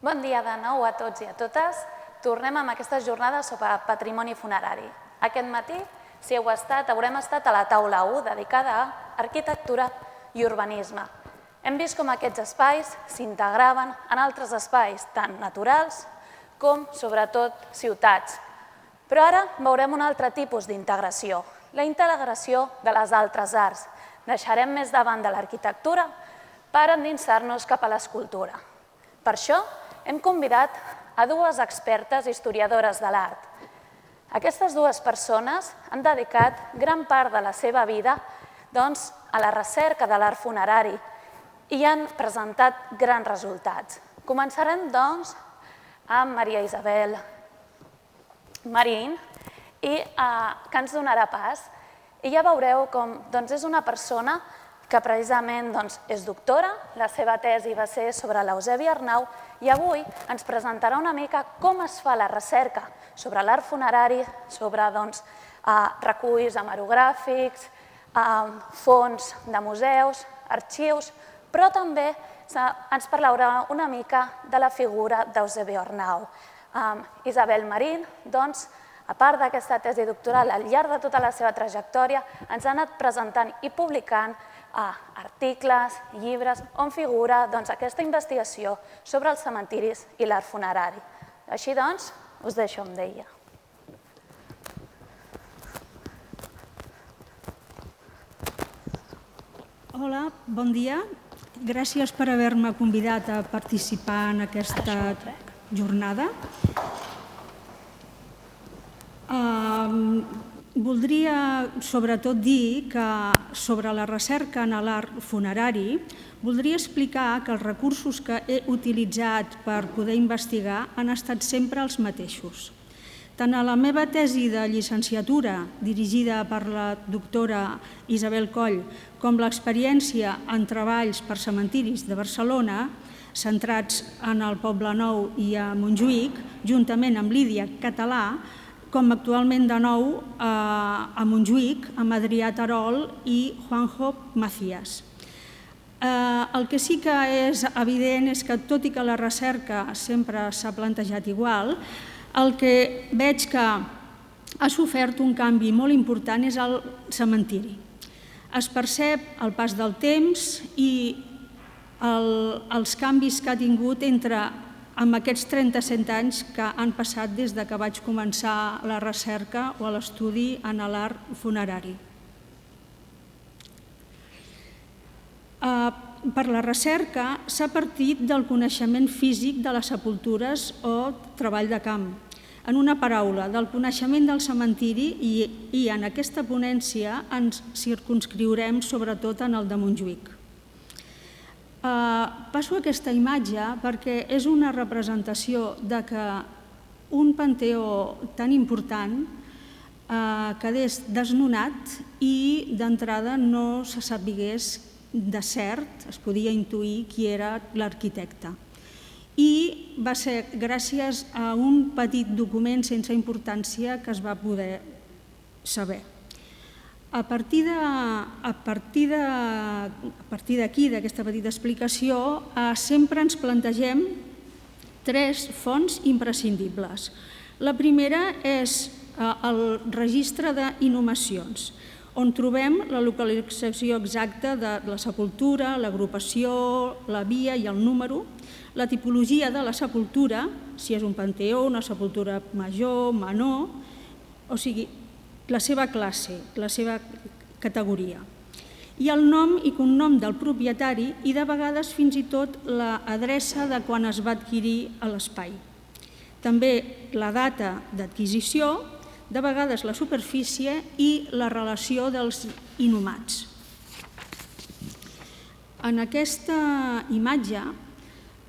Bon dia de nou a tots i a totes. Tornem amb aquesta jornada sobre patrimoni funerari. Aquest matí, si heu estat, haurem estat a la taula 1 dedicada a arquitectura i urbanisme. Hem vist com aquests espais s'integraven en altres espais, tant naturals com, sobretot, ciutats. Però ara veurem un altre tipus d'integració, la integració de les altres arts. Deixarem més davant de l'arquitectura per endinsar-nos cap a l'escultura. Per això, hem convidat a dues expertes historiadores de l'art. Aquestes dues persones han dedicat gran part de la seva vida a la recerca de l'art funerari i han presentat grans resultats. Començarem, doncs, amb Maria Isabel Marín, que ens donarà pas. I ja veureu com és una persona que precisament és doctora, la seva tesi va ser sobre l'Eusebi Arnau i avui ens presentarà una mica com es fa la recerca sobre l'art funerari, sobre reculls hemerogràfics, fons de museus, arxius, però també ens parlarà una mica de la figura d'Eusebi Arnau. Isabel Marín, a part d'aquesta tesi doctoral, al llarg de tota la seva trajectòria, ens ha anat presentant i publicant articles, llibres, on figura aquesta investigació sobre els cementiris i l'art funerari. Així doncs, us deixo amb ella. Hola, bon dia. Gràcies per haver-me convidat a participar en aquesta jornada. Voldria sobretot dir que sobre la recerca en l'art funerari voldria explicar que els recursos que he utilitzat per poder investigar han estat sempre els mateixos. Tant a la meva tesi de llicenciatura, dirigida per la doctora Isabel Coll, com l'experiència en treballs per cementiris de Barcelona, centrats en el Poblenou i a Montjuïc, juntament amb Lídia Català, com actualment de nou a Montjuïc, amb Adrià Terol i Juanjo Macías. El que sí que és evident és que, tot i que la recerca sempre s'ha plantejat igual, el que veig que ha sofert un canvi molt important és el cementiri. Es percep el pas del temps i els canvis que ha tingut amb aquests 37 anys que han passat des que vaig començar la recerca o l'estudi en l'art funerari. Per la recerca s'ha partit del coneixement físic de les sepultures o treball de camp. En una paraula, del coneixement del cementiri i en aquesta ponència ens circumscriurem sobretot en el de Montjuïc. Passo aquesta imatge perquè és una representació que un panteó tan important quedés desnonat i d'entrada no se sapigués de cert, es podia intuir qui era l'arquitecte. I va ser gràcies a un petit document sense importància que es va poder saber. A partir d'aquí, d'aquesta petita explicació, sempre ens plantegem 3 fonts imprescindibles. La primera és el registre d'inhumacions, on trobem la localització exacta de la sepultura, l'agrupació, la via i el número, la tipologia de la sepultura, si és un panteó, una sepultura major, menor, o sigui, la seva classe, la seva categoria, i el nom i cognom del propietari i de vegades fins i tot l'adreça de quan es va adquirir l'espai. També la data d'adquisició, de vegades la superfície i la relació dels inhumats. En aquesta imatge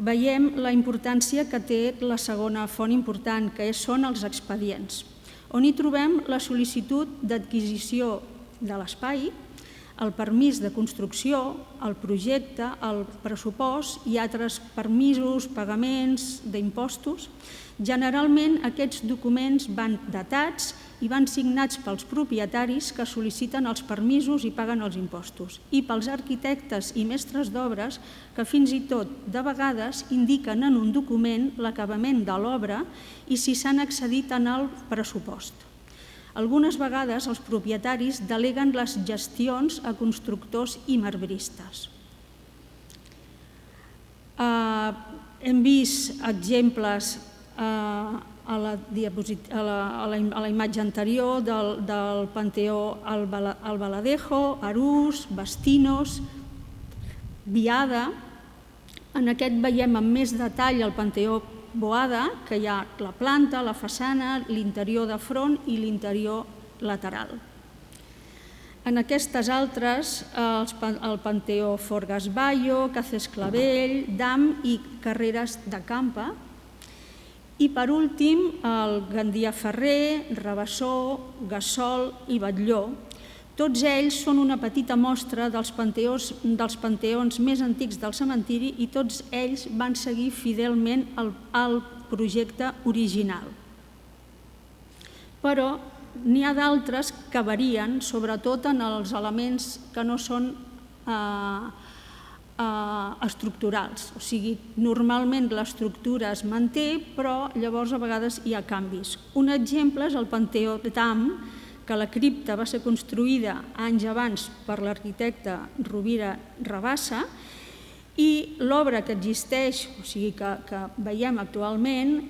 veiem la importància que té la segona font important, que són els expedients, on hi trobem la sol·licitud d'adquisició de l'espai, el permís de construcció, el projecte, el pressupost i altres permisos, pagaments d'impostos. Generalment aquests documents van datats i van signats pels propietaris que sol·liciten els permisos i paguen els impostos, i pels arquitectes i mestres d'obres que fins i tot de vegades indiquen en un document l'acabament de l'obra i si s'han excedit en el pressupost. Algunes vegades els propietaris deleguen les gestions a constructors i marbristes. Hem vist exemples a la imatge anterior del Panteó Albaladejo, Arús, Bastinos, Biada. En aquest veiem amb més detall el Panteó Boada, que hi ha la planta, la façana, l'interior de front i l'interior lateral. En aquestes altres, el Panteó Forgas Bayo, Caces Clavell, Dam i Carreres de Campa. I per últim, el Gandia Ferrer, Rabassó, Gassol i Batlló. Tots ells són una petita mostra dels panteons més antics del cementiri i tots ells van seguir fidelment el projecte original. Però n'hi ha d'altres que varien, sobretot en els elements que no són estructurals. O sigui, normalment l'estructura es manté, però llavors a vegades hi ha canvis. Un exemple és el Panteó Dam, que la cripta va ser construïda anys abans per l'arquitecte Rovira Rabassa, i l'obra que existeix, o sigui que veiem actualment,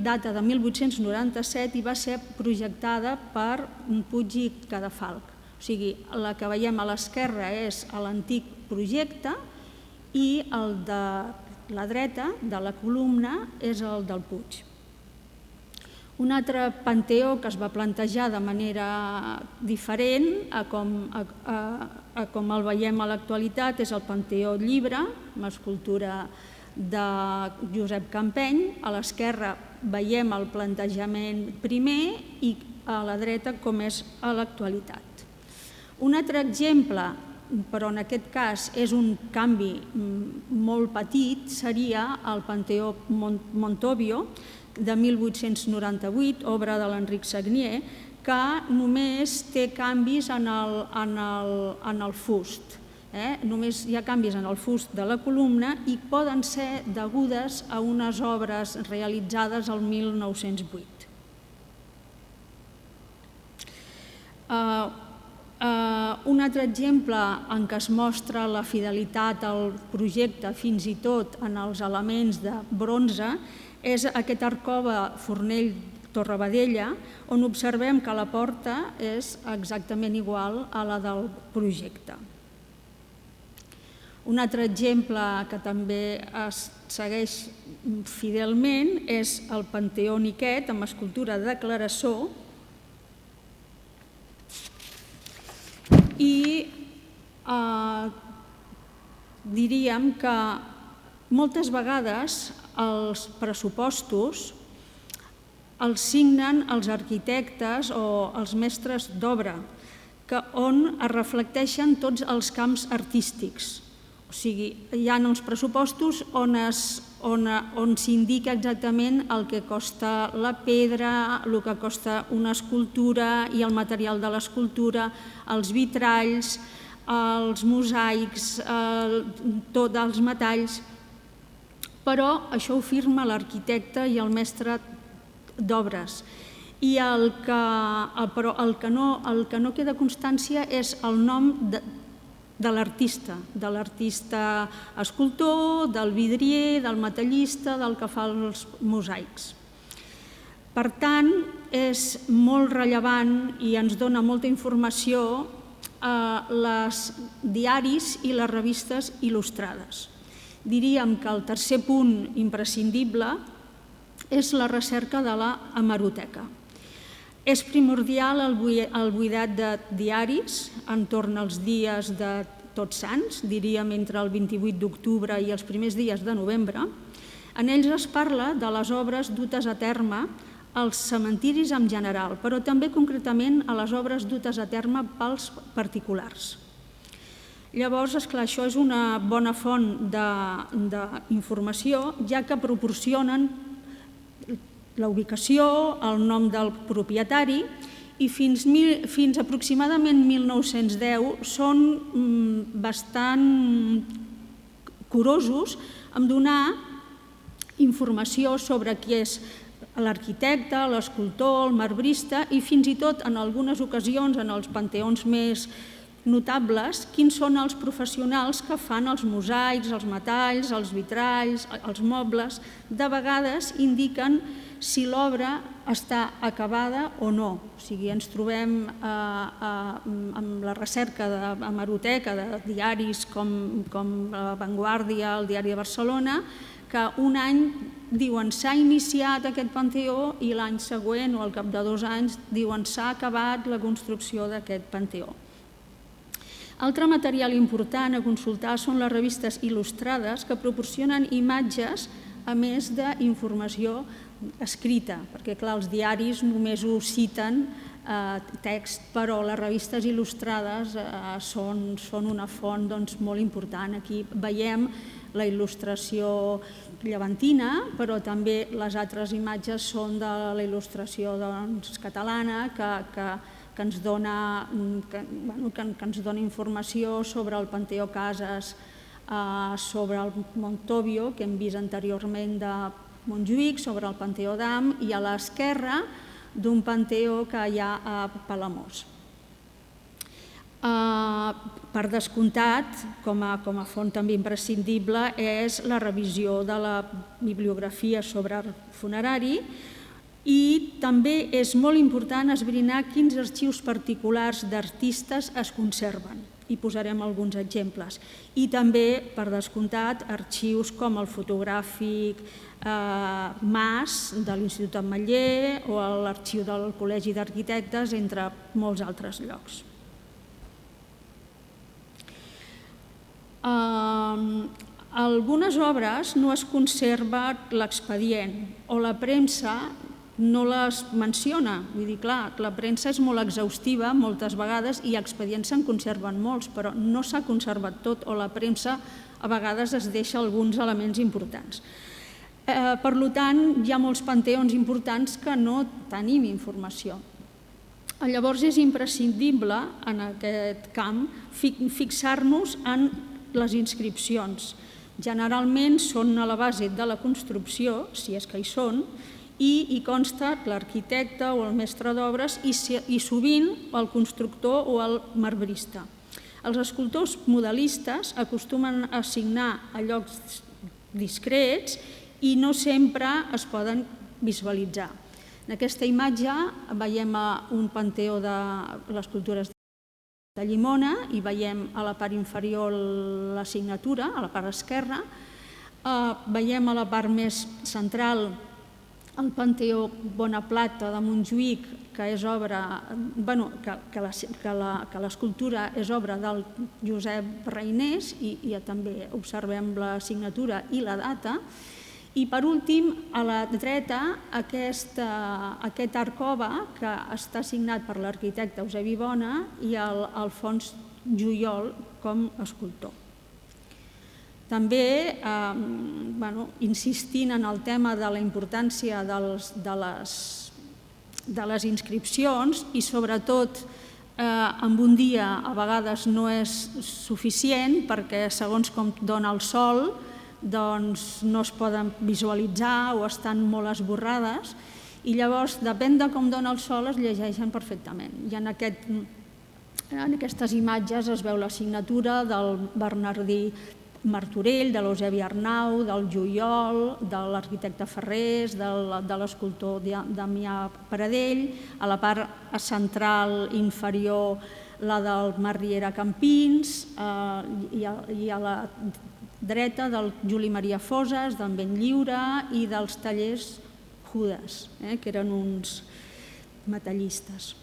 data de 1897 i va ser projectada per Puig i Cadafalch. O sigui, la que veiem a l'esquerra és l'antic projecte i el de la dreta, de la columna, és el del Puig. Un altre panteó que es va plantejar de manera diferent a com el veiem a l'actualitat és el Panteó Llibre, amb escultura de Josep Campeny. A l'esquerra veiem el plantejament primer i a la dreta com és a l'actualitat. Un altre exemple, però en aquest cas és un canvi molt petit, seria el Panteó Montovio, de 1898, obra de l'Enric Sagnier, que només té canvis en el fust. Només hi ha canvis en el fust de la columna i poden ser degudes a unes obres realitzades el 1908. Un altre exemple en què es mostra la fidelitat al projecte, fins i tot en els elements de bronze, és aquest arcove Fornell-Torrabadella, on observem que la porta és exactament igual a la del projecte. Un altre exemple que també es segueix fidelment és el Panteó Niquet, amb escultura de Clarasó, i diríem que moltes vegades els pressupostos els signen els arquitectes o els mestres d'obra, on es reflecteixen tots els camps artístics. O sigui, hi ha uns pressupostos on s'indica exactament el que costa la pedra, el que costa una escultura i el material de l'escultura, els vitralls, els mosaics, tots els metalls, però això ho firma l'arquitecte i el mestre d'obres. I el que no queda constància és el nom de l'artista escultor, del vidrier, del metallista, del que fa els mosaics. Per tant, és molt rellevant i ens dona molta informació els diaris i les revistes il·lustrades. Diríem que el tercer punt imprescindible és la recerca de l'hemeroteca. És primordial el buidat de diaris entorn als dies de Tots Sants, diríem entre el 28 d'octubre i els primers dies de novembre. En ells es parla de les obres dutes a terme als cementiris en general, però també concretament a les obres dutes a terme pels particulars. Llavors, esclar, això és una bona font d'informació, ja que proporcionen la ubicació, el nom del propietari, i fins aproximadament 1910 són bastant curosos en donar informació sobre qui és l'arquitecte, l'escultor, el marbrista i fins i tot en algunes ocasions, en els panteons més notables, quins són els professionals que fan els mosaics, els metalls, els vitralls, els mobles. De vegades indiquen si l'obra està acabada o no. O sigui, ens trobem amb la recerca d'hemeroteca de diaris com La Vanguardia, el Diari de Barcelona, que un any diuen s'ha iniciat aquest panteó i l'any següent o al cap de 2 anys diuen s'ha acabat la construcció d'aquest panteó. Altre material important a consultar són les revistes il·lustrades que proporcionen imatges a més d'informació escrita, perquè clar, els diaris només ho citen text, però les revistes il·lustrades són una font molt important. Aquí veiem la il·lustració llevantina, però també les altres imatges són de la il·lustració catalana que ens dona informació sobre el Panteó Casas, sobre el Montóvio, que hem vist anteriorment de Montjuïc, sobre el Panteó d'Am i a l'esquerra d'un panteó que hi ha a Palamós. Per descomptat, com a font també imprescindible, és la revisió de la bibliografia sobre art funerari i també és molt important esbrinar quins arxius particulars d'artistes es conserven. I posarem alguns exemples. I també, per descomptat, arxius com el fotogràfic Mas de l'Institut Ametller o l'arxiu del Col·legi d'Arquitectes, entre molts altres llocs. Algunes obres no es conserva l'expedient o la premsa no les menciona. Vull dir, clar, la premsa és molt exhaustiva moltes vegades i expedients se'n conserven molts, però no s'ha conservat tot o la premsa a vegades es deixa alguns elements importants. Per tant, hi ha molts panteons importants que no tenim informació. Llavors és imprescindible en aquest camp fixar-nos en les inscripcions. Generalment són a la base de la construcció, si és que hi són, i hi consta l'arquitecte o el mestre d'obres i sovint el constructor o el marbrista. Els escultors modelistes acostumen a assignar a llocs discrets i no sempre es poden visualitzar. En aquesta imatge veiem un panteó de les cultures de Llimona i veiem a la part inferior la signatura, a la part esquerra. Veiem a la part més central el Panteó Bonaplata de Montjuïc, que és obra, que l'escultura és obra del Josep Reinés i també observem la signatura i la data. I per últim, a la dreta, aquest arcova que està signat per l'arquitecte Eusebi Bona i Alfons Juyol com a escultor. També, insistint en el tema de la importància de les inscripcions i sobretot en un dia a vegades no és suficient perquè segons com dona el sol doncs no es poden visualitzar o estan molt esborrades i llavors depèn de com dona el sol es llegeixen perfectament. I en aquestes imatges es veu la signatura del Bernardí Martorell, de l'Eusebi Arnau, del Juyol, de l'arquitecte Ferrés, de l'escultor Damià Pradell, a la part central inferior la del Marriera Campins i a la dreta del Juli Maria Foses, d'en Benlliure i dels tallers Judes, que eren uns metallistes.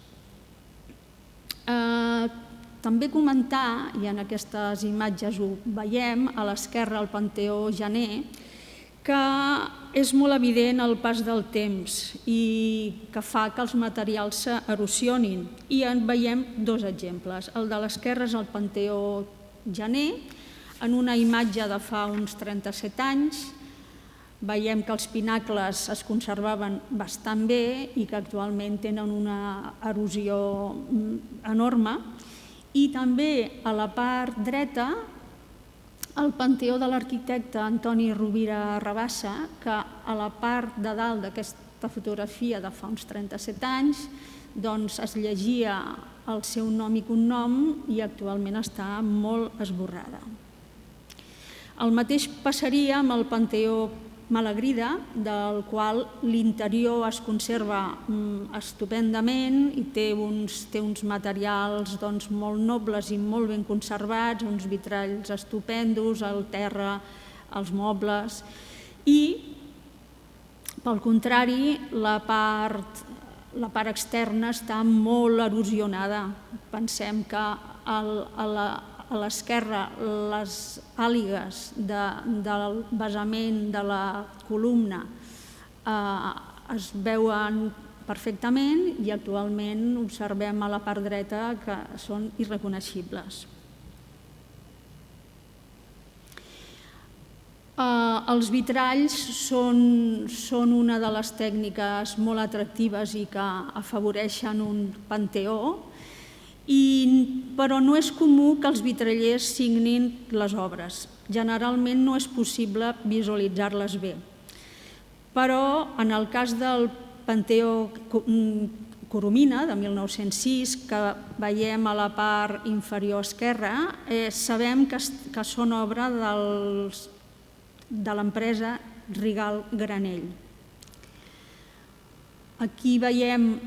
També comentar, i en aquestes imatges ho veiem, a l'esquerra el Panteó Janer, que és molt evident el pas del temps i que fa que els materials s'erosionin. I en veiem dos exemples. El de l'esquerra és el Panteó gener. En una imatge de fa uns 37 anys veiem que els pinacles es conservaven bastant bé i que actualment tenen una erosió enorme. I també a la part dreta el panteó de l'arquitecte Antoni Rovira Rabassa, que a la part de dalt d'aquesta fotografia de fa uns 37 anys es llegia el seu nom i cognom i actualment està molt esborrada. El mateix passaria amb el panteó Malagrida, del qual l'interior es conserva estupendament i té uns materials molt nobles i molt ben conservats, uns vitralls estupendos, el terra, els mobles. I, pel contrari, la part externa està molt erosionada. Pensem que a l'esquerra les àligues del basament de la columna es veuen perfectament i actualment observem a la part dreta que són irreconeixibles. Els vitralls són una de les tècniques molt atractives i que afavoreixen un panteó, però no és comú que els vitrallers signin les obres. Generalment no és possible visualitzar-les bé. Però en el cas del Panteó Coromina, de 1906, que veiem a la part inferior esquerra, sabem que són obra de l'empresa Rigal Granell. Aquí veiem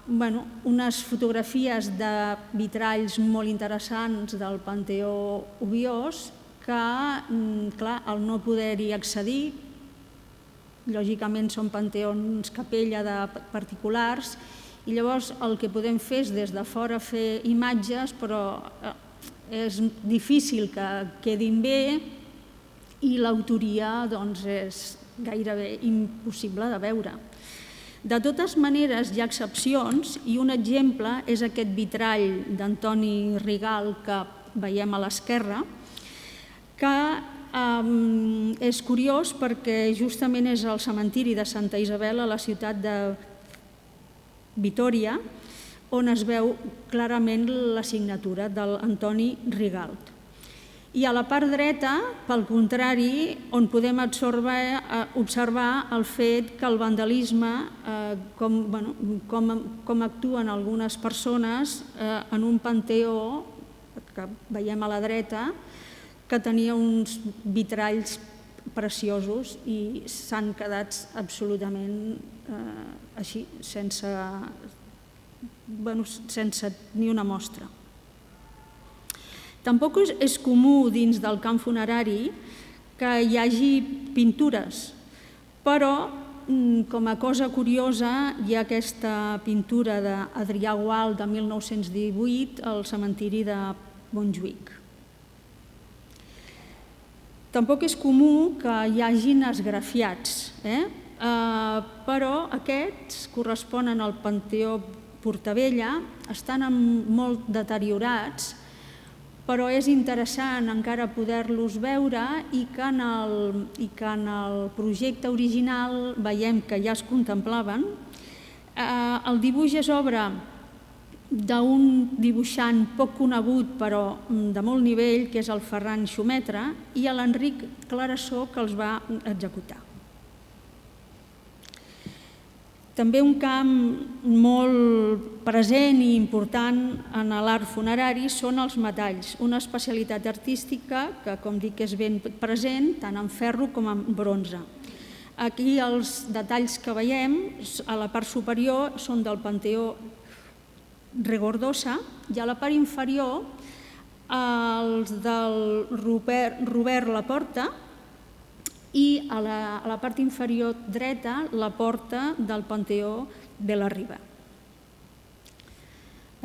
unes fotografies de vitralls molt interessants del Panteó Obiols que, clar, al no poder-hi accedir, lògicament són panteons capella de particulars, i llavors el que podem fer és des de fora fer imatges, però és difícil que quedin bé i l'autoria és gairebé impossible de veure. De totes maneres, hi ha excepcions i un exemple és aquest vitrall d'Antoni Rigal que veiem a l'esquerra, que és curiós perquè justament és al cementiri de Santa Isabel a la ciutat de Vitòria, on es veu clarament la signatura de l'Antoni Rigal. I a la part dreta, pel contrari, on podem observar el fet que el vandalisme, com actuen algunes persones en un panteó que veiem a la dreta, que tenia uns vitralls preciosos i s'han quedat absolutament així, sense ni una mostra. Tampoc és comú dins del camp funerari que hi hagi pintures, però com a cosa curiosa hi ha aquesta pintura d'Adrià Gual de 1918 al cementiri de Montjuïc. Tampoc és comú que hi hagin esgrafiats, però aquests corresponen al Panteó Portavella, estan molt deteriorats, però és interessant encara poder-los veure i que en el projecte original veiem que ja es contemplaven. El dibuix és obra d'un dibuixant poc conegut però de molt nivell, que és el Ferran Xumetra, i l'Enric Clarasó, que els va executar. També un camp molt present i important en l'art funerari són els metalls, una especialitat artística que, com dic, és ben present tant en ferro com en bronze. Aquí els detalls que veiem a la part superior són del Panteó Regordosa i a la part inferior els del Robert Laporta i a la part inferior dreta la porta del Panteó de la Riba.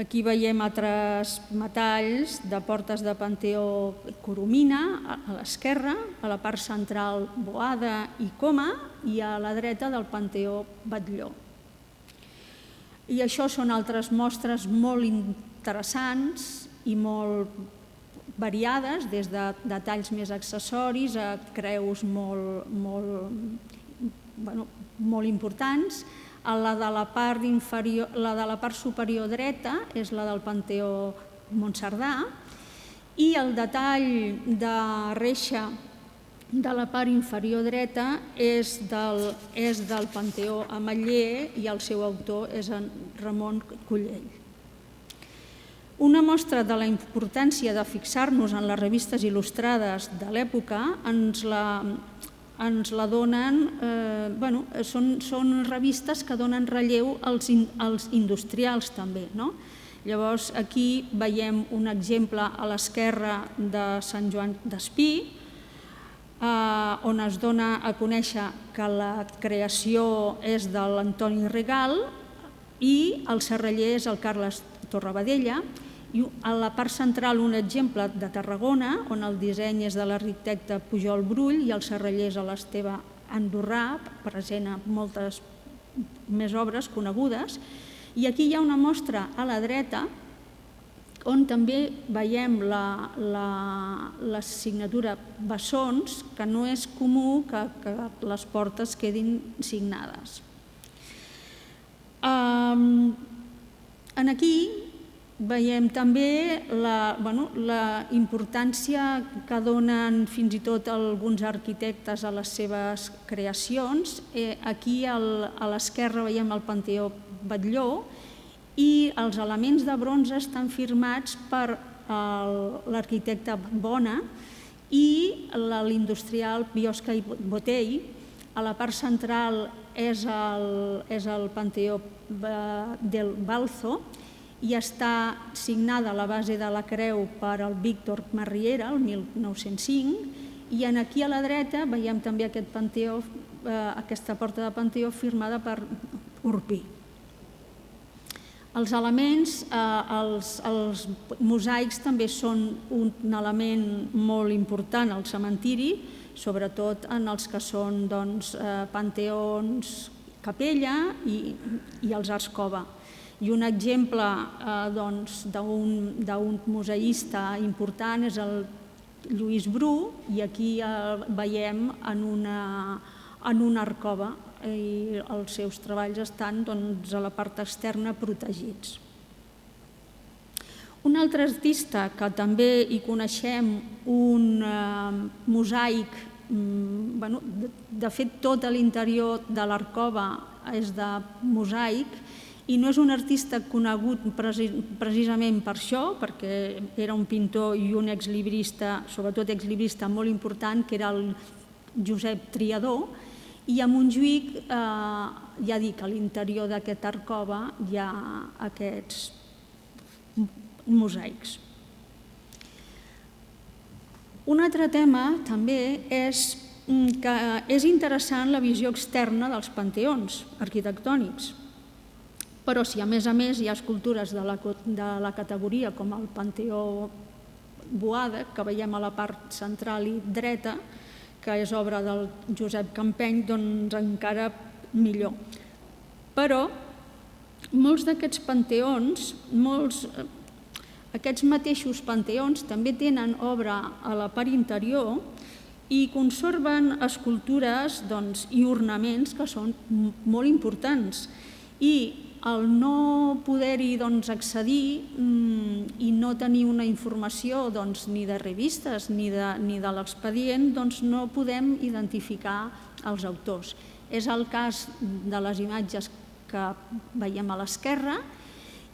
Aquí veiem altres metalls de portes de Panteó Coromina a l'esquerra, a la part central Boada i Coma i a la dreta del Panteó Batlló. I això són altres mostres molt interessants i molt variades, des de detalls més accessoris a creus molt importants. La de la part superior dreta és la del Panteó Montserdà i el detall de reixa de la part inferior dreta és del Panteó Ametller i el seu autor és en Ramon Cullell. Una mostra de la importància de fixar-nos en les revistes il·lustrades de l'època ens la donen, són revistes que donen relleu als industrials també. Llavors aquí veiem un exemple a l'esquerra de Sant Joan d'Espí, on es dona a conèixer que la creació és de l'Antoni Regal i el serraller és el Carles Torrabadella, i a la part central un exemple de Tarragona, on el disseny és de l'arquitecte Pujol Brull i el serraller és l'Esteve Andorrà, present a moltes més obres conegudes. I aquí hi ha una mostra a la dreta on també veiem la signatura Bessons, que no és comú que les portes quedin signades. Aquí veiem també la importància que donen fins i tot alguns arquitectes a les seves creacions. Aquí a l'esquerra veiem el Panteó Batlló i els elements de bronze estan firmats per l'arquitecte Bona i l'industrial Biosca i Botell. A la part central és el Panteó del Balzo i està signada la base de la creu per el Víctor Marriera, el 1905, i aquí a la dreta veiem també aquesta porta de Panteó firmada per Urpí. Els elements, els mosaics també són un element molt important al cementiri, sobretot en els que són panteons capella i els arcs cova. I un exemple d'un museïsta important és el Lluís Bru, i aquí el veiem en una arcova i els seus treballs estan a la part externa protegits. Un altre artista que també hi coneixem, un mosaic, de fet tot l'interior de l'arcova és de mosaic, i no és un artista conegut precisament per això, perquè era un pintor i un exlibrista, sobretot exlibrista molt important, que era el Josep Triador, i a Montjuïc, ja dic, a l'interior d'aquesta arcova hi ha aquests mosaics. Un altre tema també és que és interessant la visió externa dels panteons arquitectònics, però si a més hi ha escultures de la categoria com el Panteó Boada, que veiem a la part central i dreta, que és obra del Josep Campeny, doncs encara millor. Però molts d'aquests panteons, aquests mateixos panteons també tenen obra a la part interior i conserven escultures i ornaments que són molt importants. I el no poder-hi accedir i no tenir una informació ni de revistes ni de l'expedient, no podem identificar els autors. És el cas de les imatges que veiem a l'esquerra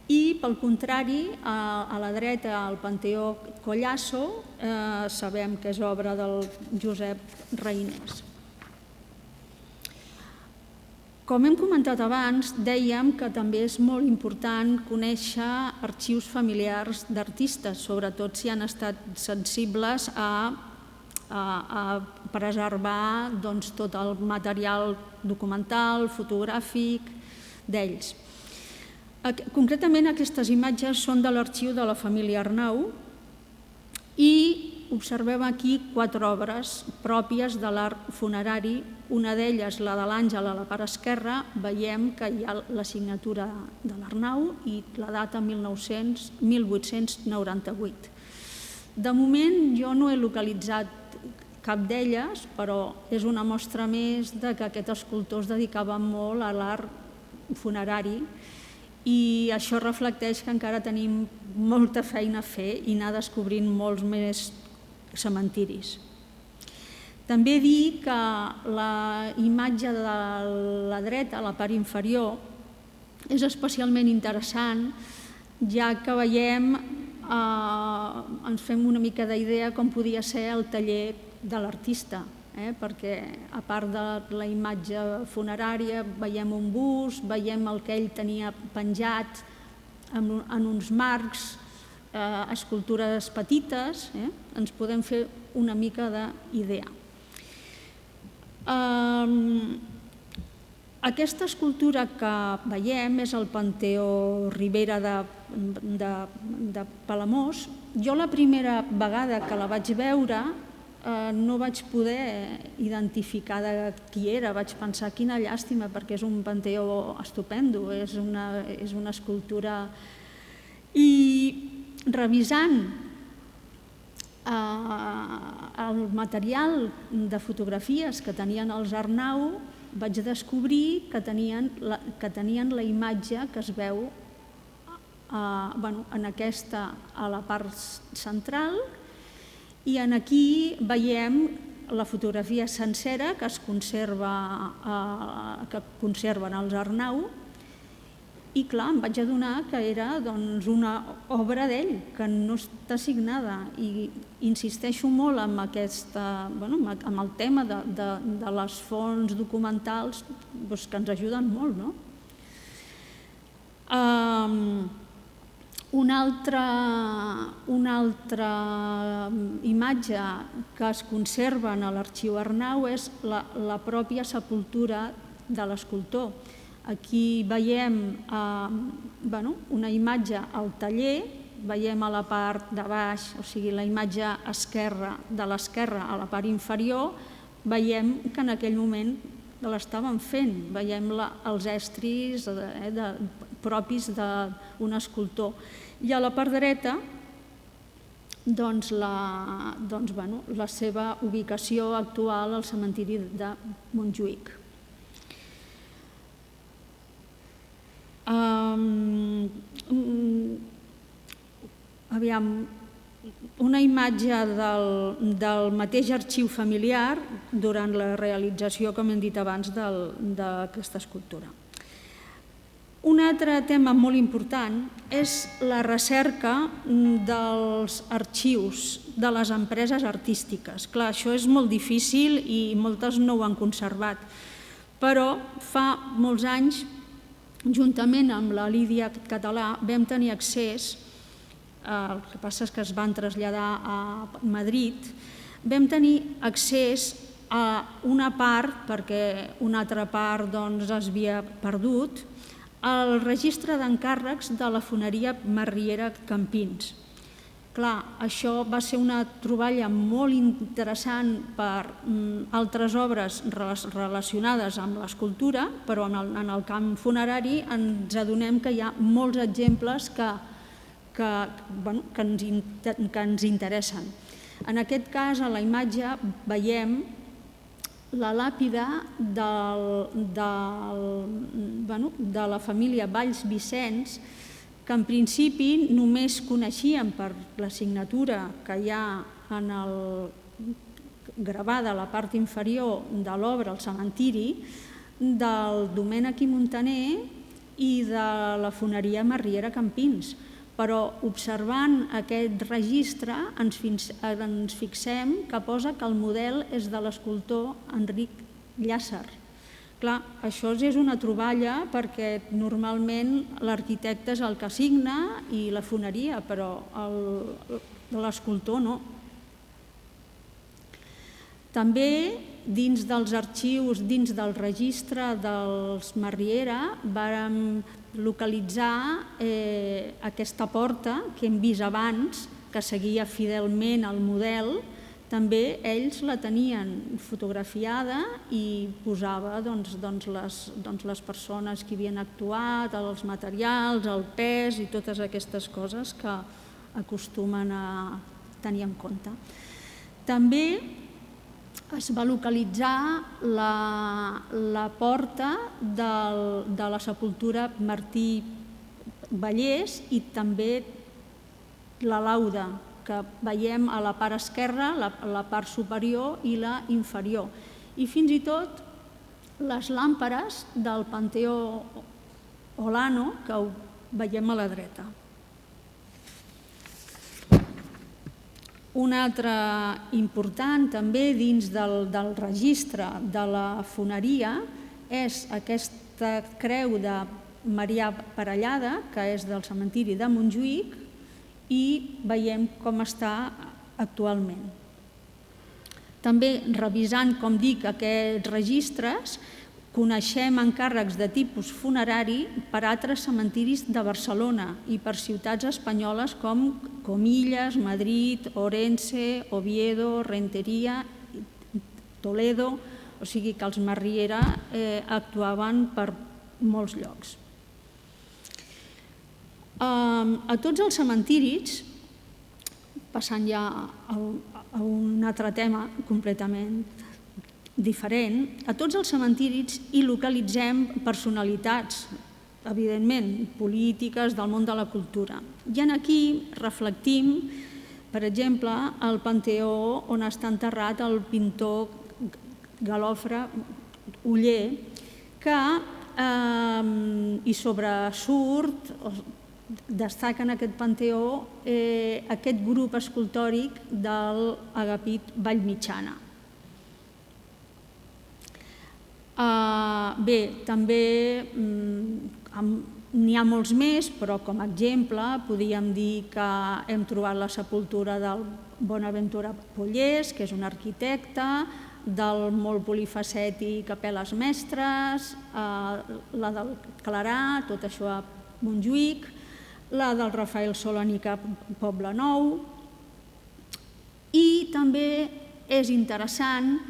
i, pel contrari, a la dreta, al Panteó Collasso, sabem que és obra del Josep Reiners. Com hem comentat abans, dèiem que també és molt important conèixer arxius familiars d'artistes, sobretot si han estat sensibles a preservar tot el material documental, fotogràfic d'ells. Concretament, aquestes imatges són de l'arxiu de la família Arnau i observem aquí 4 obres pròpies de l'art funerari. Una d'elles, la de l'Àngel, a la part esquerra, veiem que hi ha la signatura de l'Arnau i la data 1898. De moment jo no he localitzat cap d'elles, però és una mostra més que aquest escultor es dedicava molt a l'art funerari i això reflecteix que encara tenim molta feina a fer i anar descobrint molts més cementiris. També dir que la imatge de la dreta, la part inferior, és especialment interessant, ja que veiem, ens fem una mica d'idea com podia ser el taller de l'artista, perquè a part de la imatge funerària veiem un bust, veiem el que ell tenia penjat en uns marcs, escultures petites, ens podem fer una mica d'idea. Aquesta escultura que veiem és el Panteó Ribera de Palamós. Jo la primera vegada que la vaig veure no vaig poder identificar de qui era, vaig pensar quina llàstima perquè és un panteó estupendo, és una escultura. I revisant el material de fotografies que tenien els Arnau vaig descobrir que tenien la imatge que es veu en aquesta a la part central i aquí veiem la fotografia sencera que conserven els Arnau i clar, em vaig adonar que era una obra d'ell, que no està signada i insisteixo molt en el tema de les fonts documentals que ens ajuden molt, no? Una altra imatge que es conserva a l'Arxiu Arnau és la pròpia sepultura de l'escultor. Aquí veiem una imatge al taller, veiem a la part de baix, o sigui, la imatge de l'esquerra a la part inferior, veiem que en aquell moment l'estaven fent, veiem els estris propis d'un escultor. I a la part dreta, la seva ubicació actual al cementiri de Montjuïc. Una imatge del mateix arxiu familiar durant la realització, com hem dit abans, d'aquesta escultura. Un altre tema molt important és la recerca dels arxius de les empreses artístiques. Clar, això és molt difícil i moltes no ho han conservat, però fa molts anys, juntament amb la Lídia Català, vam tenir accés, el que passa és que es van traslladar a Madrid, vam tenir accés a una part, perquè una altra part es havia perdut, al registre d'encàrrecs de la foneria Marriera Campins. Clar, això va ser una troballa molt interessant per altres obres relacionades amb l'escultura, però en el camp funerari ens adonem que hi ha molts exemples que ens interessen. En aquest cas, a la imatge, veiem la làpida de la família Valls Vicens, que en principi només coneixíem per la signatura que hi ha gravada a la part inferior de l'obra, el cementiri, del Domènec i Montaner i de la foneria Marriera Campins. Però observant aquest registre ens fixem que posa que el model és de l'escultor Enric Llàcer. Clar, això és una troballa perquè normalment l'arquitecte és el que signa i la foneria, però l'escultor no. També dins dels arxius, dins del registre dels Marriera, vàrem localitzar aquesta porta que hem vist abans, que seguia fidelment el model. També ells la tenien fotografiada i posava les persones que havien actuat, els materials, el pes i totes aquestes coses que acostumen a tenir en compte. També es va localitzar la porta de la sepultura Martí Vallès i també la lauda, que veiem a la part esquerra, la part superior i la inferior. I fins i tot les làmperes del Panteó Olano, que ho veiem a la dreta. Un altre important també dins del registre de la foneria és aquesta creu de Marià Parellada, que és del cementiri de Montjuïc, i veiem com està actualment. També revisant, com dic, aquests registres, coneixem encàrrecs de tipus funerari per altres cementiris de Barcelona i per ciutats espanyoles com Comillas, Madrid, Orense, Oviedo, Renteria, Toledo, o sigui que els Masriera actuaven per molts llocs. A tots els cementiris, passant ja a un altre tema completament diferent, a tots els cementiris hi localitzem personalitats, evidentment, polítiques del món de la cultura. I aquí reflectim, per exemple, el panteó on està enterrat el pintor Galofre Oller, que hi sobresurt, destaca en aquest panteó aquest grup escultòric del Agapit Vallmitjana. Bé, també n'hi ha molts més, però com a exemple podríem dir que hem trobat la sepultura del Bonaventura Pollés, que és un arquitecte, del molt polifacètic Apel·les Mestres, la del Clarà, tot això a Montjuïc, la del Rafael Solanica Poblenou, i també és interessant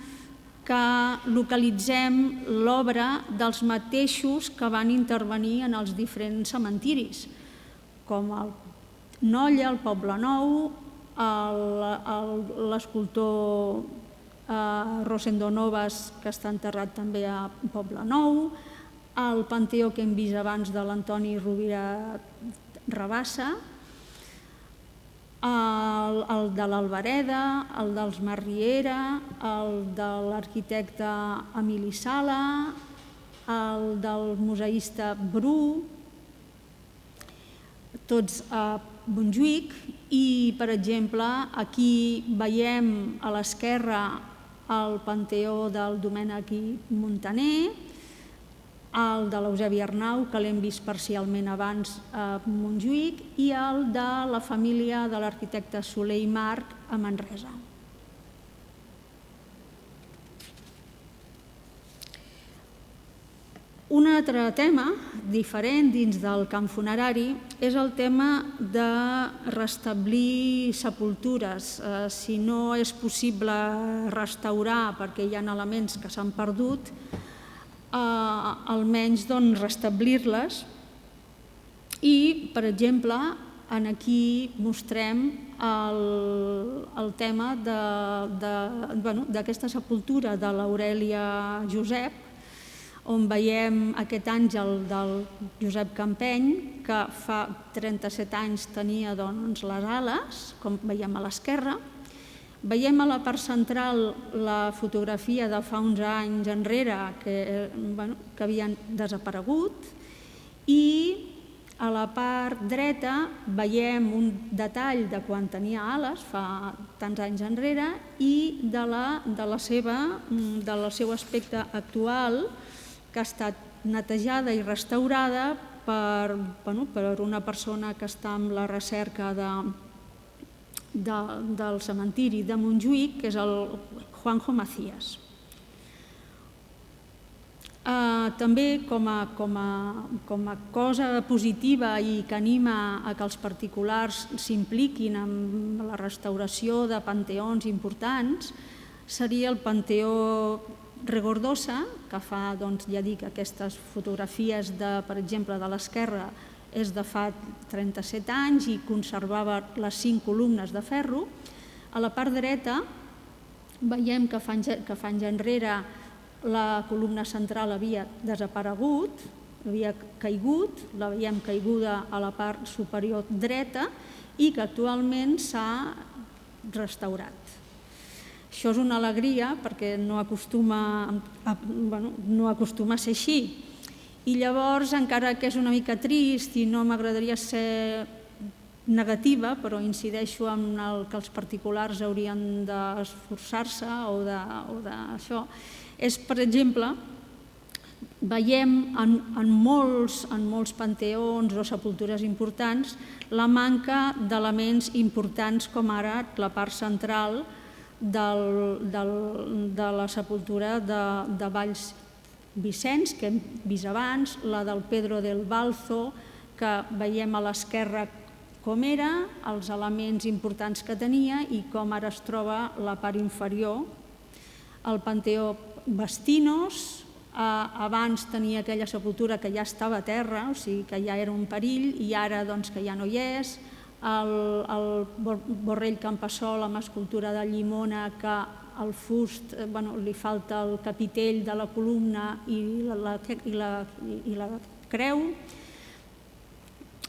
que localitzem l'obra dels mateixos que van intervenir en els diferents cementiris, com el Nolla, el Poblenou, l'escultor Rosendo Novas, que està enterrat també a Poblenou, el panteó que hem vist abans de l'Antoni Rovira Rabassa, el de l'Albereda, el dels Masriera, el de l'arquitecte Emili Sala, el del museïsta Bru, tots a Montjuïc. I, per exemple, aquí veiem a l'esquerra el panteó del Domènec i Montaner, el de l'Eusebi Arnau, que l'hem vist parcialment abans a Montjuïc, i el de la família de l'arquitecte Soler i March a Manresa. Un altre tema diferent dins del camp funerari és el tema de restablir sepultures. Si no és possible restaurar perquè hi ha elements que s'han perdut, almenys restablir-les. I, per exemple, aquí mostrem el tema d'aquesta sepultura de l'Aurèlia Josep, on veiem aquest àngel del Josep Campeny, que fa 37 anys tenia les ales, com veiem a l'esquerra. Veiem a la part central la fotografia de fa uns anys enrere que havien desaparegut, i a la part dreta veiem un detall de quan tenia ales, fa tants anys enrere, i del seu aspecte actual, que ha estat netejada i restaurada per una persona que està amb la recerca del cementiri de Montjuïc, que és el Juanjo Macías. També com a cosa positiva i que anima a que els particulars s'impliquin en la restauració de panteons importants seria el Panteó Regordosa, que fa, ja dic, aquestes fotografies, per exemple, de l'esquerra, és de fa 37 anys i conservava les 5 columnes de ferro. A la part dreta veiem que fa anys enrere la columna central havia desaparegut, havia caigut, la veiem caiguda a la part superior dreta i que actualment s'ha restaurat. Això és una alegria perquè no acostuma a ser així. I llavors, encara que és una mica trist i no m'agradaria ser negativa, però incideixo en el que els particulars haurien d'esforçar-se o d'això, és, per exemple, veiem en molts panteons o sepultures importants la manca d'elements importants com ara la part central de la sepultura de Valls Vicenç, que hem vist abans, la del Pedro del Balzo, que veiem a l'esquerra com era, els elements importants que tenia i com ara es troba la part inferior. El Panteó Bastinos, abans tenia aquella sepultura que ja estava a terra, o sigui que ja era un perill, i ara que ja no hi és. El Borrell Campassol amb escultura de llimona, que al fust li falta el capitell de la columna i la creu.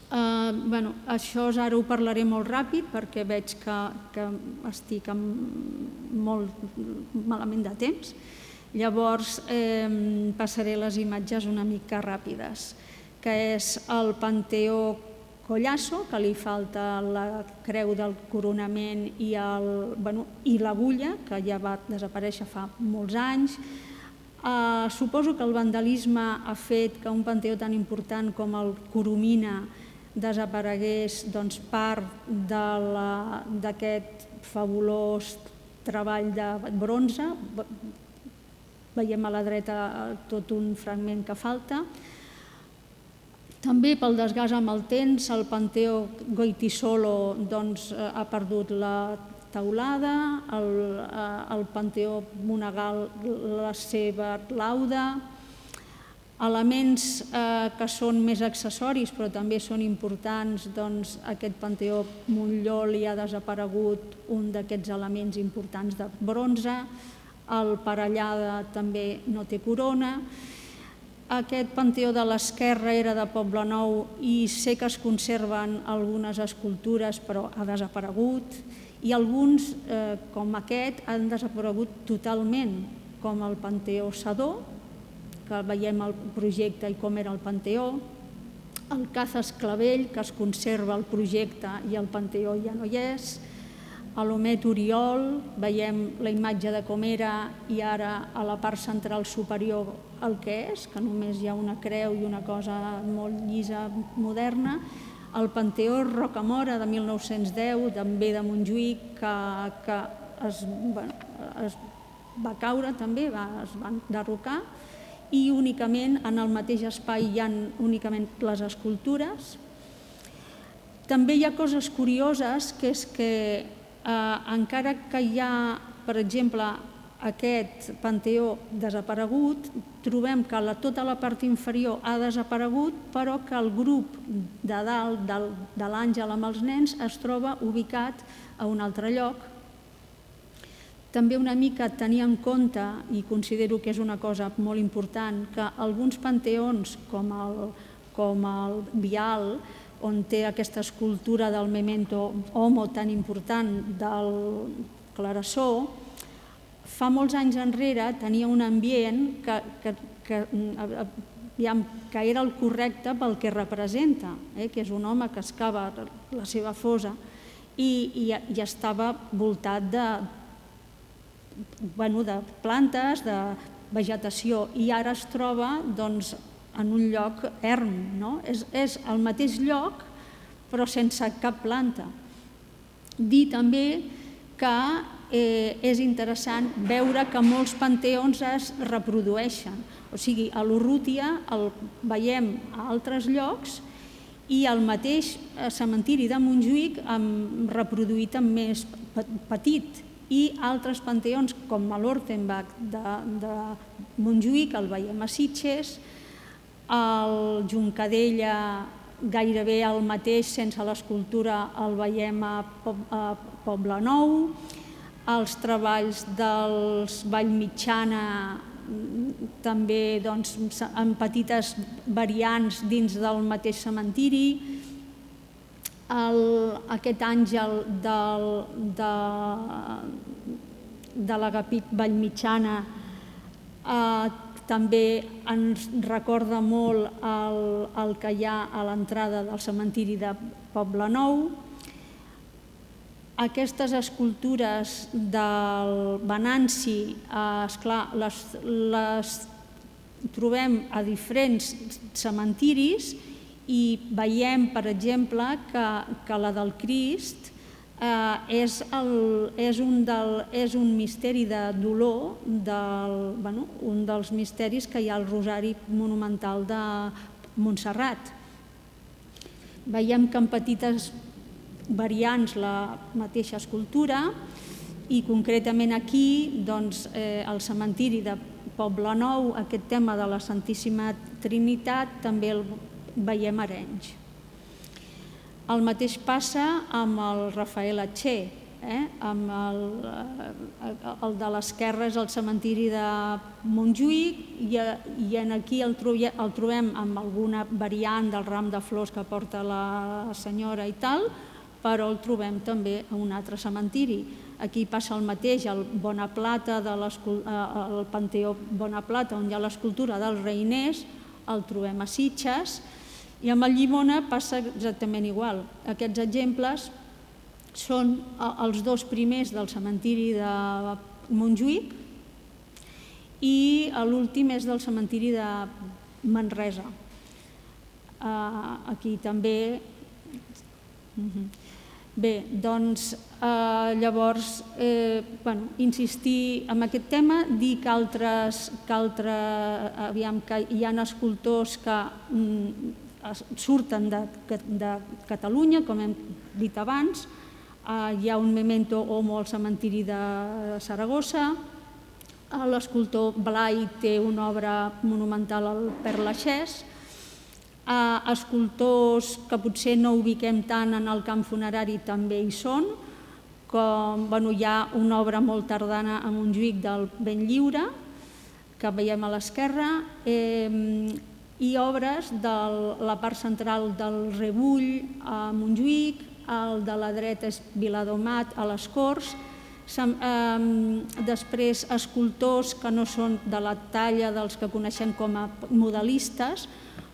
Això ara ho parlaré molt ràpid perquè veig que estic molt malament de temps. Llavors passaré les imatges una mica ràpides, que és el Panteó Collasso, que li falta la creu del coronament i l'agulla, que ja va desaparèixer fa molts anys. Suposo que el vandalisme ha fet que un panteó tan important com el Coromina desaparegués part d'aquest fabulós treball de bronze. Veiem a la dreta tot un fragment que falta. També pel desgast amb el temps, el Panteó Goytisolo ha perdut la teulada, el Panteó Monegal la seva lauda. Elements que són més accessoris però també són importants, aquest Panteó Montllor li ha desaparegut un d'aquests elements importants de bronze, el Parellada també no té corona. Aquest Panteó de l'Esquerra era de Poblenou i sé que es conserven algunes escultures però ha desaparegut, i alguns, com aquest, han desaparegut totalment, com el Panteó Sedó, que veiem el projecte i com era el Panteó, el Cazas Clavell, que es conserva el projecte i el Panteó ja no hi és, a l'Homet Oriol veiem la imatge de com era i ara a la part central superior el que és, que només hi ha una creu i una cosa molt llisa, moderna. El Panteó Rocamora de 1910, també de Montjuïc, que es va caure també, es van derrocar, i únicament en el mateix espai hi ha únicament les escultures. També hi ha coses curioses, que és que encara que hi ha, per exemple, aquest panteó desaparegut, trobem que tota la part inferior ha desaparegut, però que el grup de dalt de l'àngel amb els nens es troba ubicat a un altre lloc. També una mica tenir en compte, i considero que és una cosa molt important, que alguns panteons com el Vial, on té aquesta escultura del Memento Homo tan important del Clarasó, fa molts anys enrere tenia un ambient que era el correcte pel que representa, que és un home que excava la seva fossa i estava voltat de plantes, de vegetació, i ara es troba en un lloc erm. És el mateix lloc però sense cap planta. Dir també que és interessant veure que molts panteons es reprodueixen. O sigui, a l'Urrutia el veiem a altres llocs i el mateix cementiri de Montjuïc reproduït en més petit, i altres panteons com l'Ortenbach de Montjuïc el veiem a Sitges, el Juncadella gairebé el mateix sense l'escultura el veiem a Poblenou. Els treballs dels Vallmitjana també amb petites variants dins del mateix cementiri. Aquest àngel de l'Agapit Vallmitjana també ens recorda molt el que hi ha a l'entrada del cementiri de Poblenou. Aquestes escultures del Venanci, esclar, les trobem a diferents cementiris i veiem, per exemple, que la del Crist és un misteri de dolor, un dels misteris que hi ha al Rosari Monumental de Montserrat. Veiem que en petites variants la mateixa escultura i concretament aquí al cementiri de Poblenou aquest tema de la Santíssima Trinitat també el veiem a Arenys. El mateix passa amb el Rafael Atxer, amb el de l'esquerra és el cementiri de Montjuïc i aquí el trobem amb alguna variant del ram de flors que porta la senyora i tal, però el trobem també a un altre cementiri. Aquí passa el mateix, el Bonaplata, el Panteó Bonaplata, on hi ha l'escultura dels Reiners, el trobem a Sitges, i amb el Llimona passa exactament igual. Aquests exemples són els dos primers del cementiri de Montjuïc i l'últim és del cementiri de Manresa. Aquí també... Bé, doncs llavors insistir en aquest tema, dir que hi ha escultors que surten de Catalunya, com hem dit abans. Hi ha un memento homo al cementiri de Saragossa. L'escultor Blai té una obra monumental al Père Lachaise. Escultors que potser no ubiquem tant en el camp funerari també hi són, com hi ha una obra molt tardana a Montjuïc del Benlliure, que veiem a l'esquerra, i obres de la part central del Rebull a Montjuïc, el de la dreta és Viladomat a les Corts, després escultors que no són de la talla dels que coneixem com a modelistes,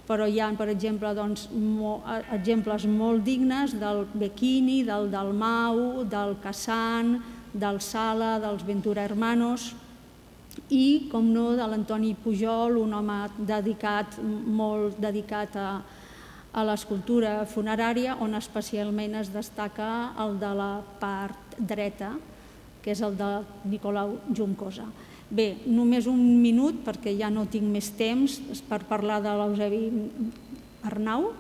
però hi ha, per exemple, exemples molt dignes del Bechini, del Dalmau, del Cassan, del Sala, dels Ventura Hermanos i, com no, de l'Antoni Pujol, un home molt dedicat a l'escultura funerària, on especialment es destaca el de la part dreta, que és el de Nicolau Juncosa. Bé, només un minut, perquè ja no tinc més temps, per parlar de l'Eusebi Arnau,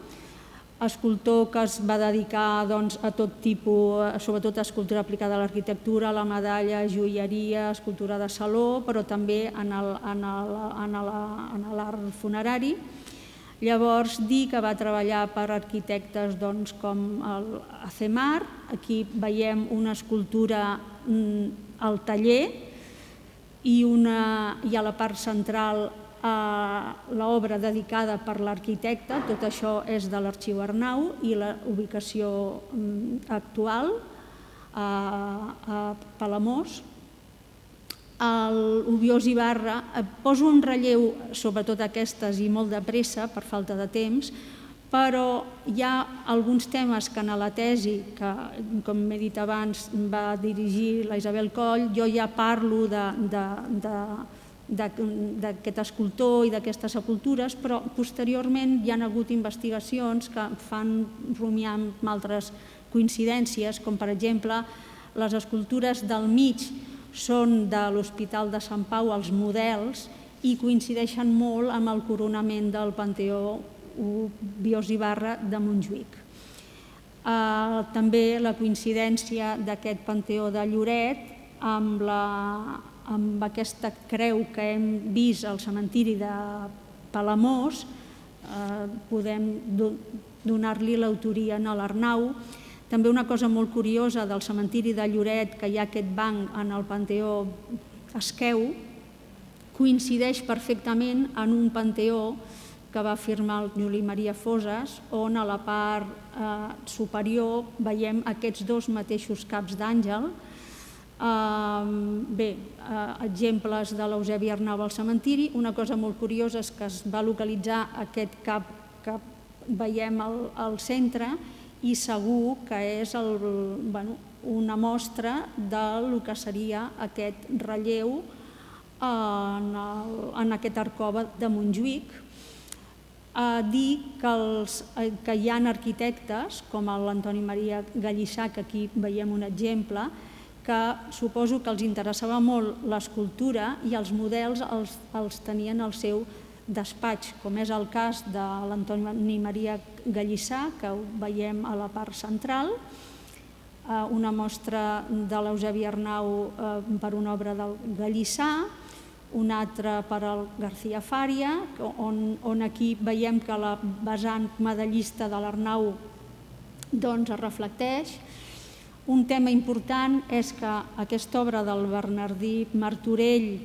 escultor que es va dedicar a tot tipus, sobretot a escultura aplicada a l'arquitectura, a la medalla, joieria, escultura de saló, però també en l'art funerari. Llavors, dir que va treballar per arquitectes com l'Acemar. Aquí veiem una escultura al taller, i a la part central l'obra dedicada per l'arquitecte. Tot això és de l'Arxiu Arnau i la ubicació actual a Palamós. L'Ubiós Ibarra, poso en relleu sobretot aquestes i molt de pressa per falta de temps, però hi ha alguns temes que en la tesi, que com he dit abans va dirigir la Isabel Coll, jo ja parlo d'aquest escultor i d'aquestes sepultures, però posteriorment hi ha hagut investigacions que fan rumiar amb altres coincidències, com per exemple les escultures del mig són de l'Hospital de Sant Pau, els models, i coincideixen molt amb el coronament del Panteó Ubiós Ibarra de Montjuïc. També la coincidència d'aquest Panteó de Lloret amb aquesta creu que hem vist al cementiri de Palamós, podem donar-li l'autoria a l'Arnau. També una cosa molt curiosa del cementiri de Lloret, que hi ha aquest banc en el Panteó Esqueu, coincideix perfectament en un panteó que va firmar el Juli Maria Foses, on a la part superior veiem aquests dos mateixos caps d'àngel. Bé, exemples de l'Eusebi Arnau al cementiri. Una cosa molt curiosa és que es va localitzar aquest cap que veiem al centre i segur que és una mostra del que seria aquest relleu en aquest arcova de Montjuïc. Dir que hi ha arquitectes, com l'Antoni Maria Gallissà, que aquí veiem un exemple, que suposo que els interessava molt l'escultura i els models els tenien al seu despatx, com és el cas de l'Antoni Maria Gallissà, que ho veiem a la part central, una mostra de l'Eusebi Arnau per una obra del Gallissà, una altra per al García Fària, on aquí veiem que la vessant medallista de l'Arnau es reflecteix. Un tema important és que aquesta obra del Bernardí Martorell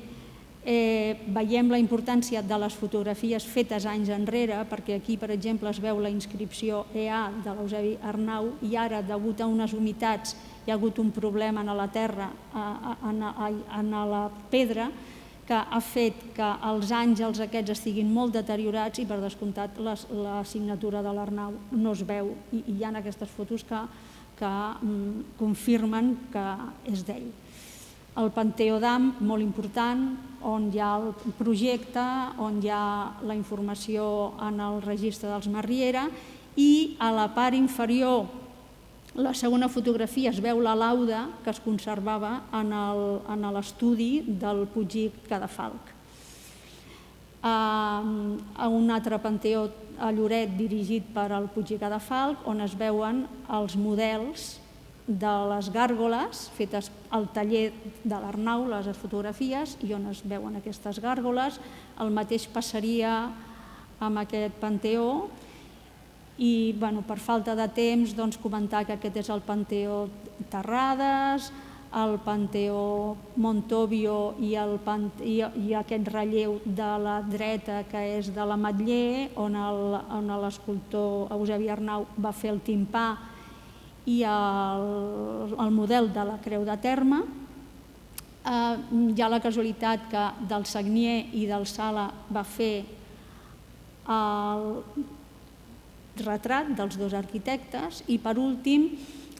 veiem la importància de les fotografies fetes anys enrere, perquè aquí, per exemple, es veu la inscripció EA de l'Eusebi Arnau i ara, degut a unes humitats, hi ha hagut un problema a la terra, a la pedra, que ha fet que els àngels aquests estiguin molt deteriorats i, per descomptat, la signatura de l'Arnau no es veu. I hi ha aquestes fotos que confirmen que és d'ell. El Panteó d'Am, molt important, on hi ha el projecte, on hi ha la informació en el registre dels Marriera, i a la part inferior, la segona fotografia, es veu la lauda que es conservava en l'estudi del Puig Cadafalch. Un altre panteó a Lloret dirigit per al Puig Cadafalch, on es veuen els models de les gàrgoles fetes al taller de l'Arnau, les fotografies, i on es veuen aquestes gàrgoles. El mateix passaria amb aquest panteó. I per falta de temps comentar que aquest és el Panteó Terrades, el Panteó Montóvio i aquest relleu de la dreta que és de l'Ametller, on l'escultor Eusebi Arnau va fer el timpà i el model de la Creu de Terme. Hi ha la casualitat que del Sagnier i del Sala va fer el retrat dels dos arquitectes i, per últim,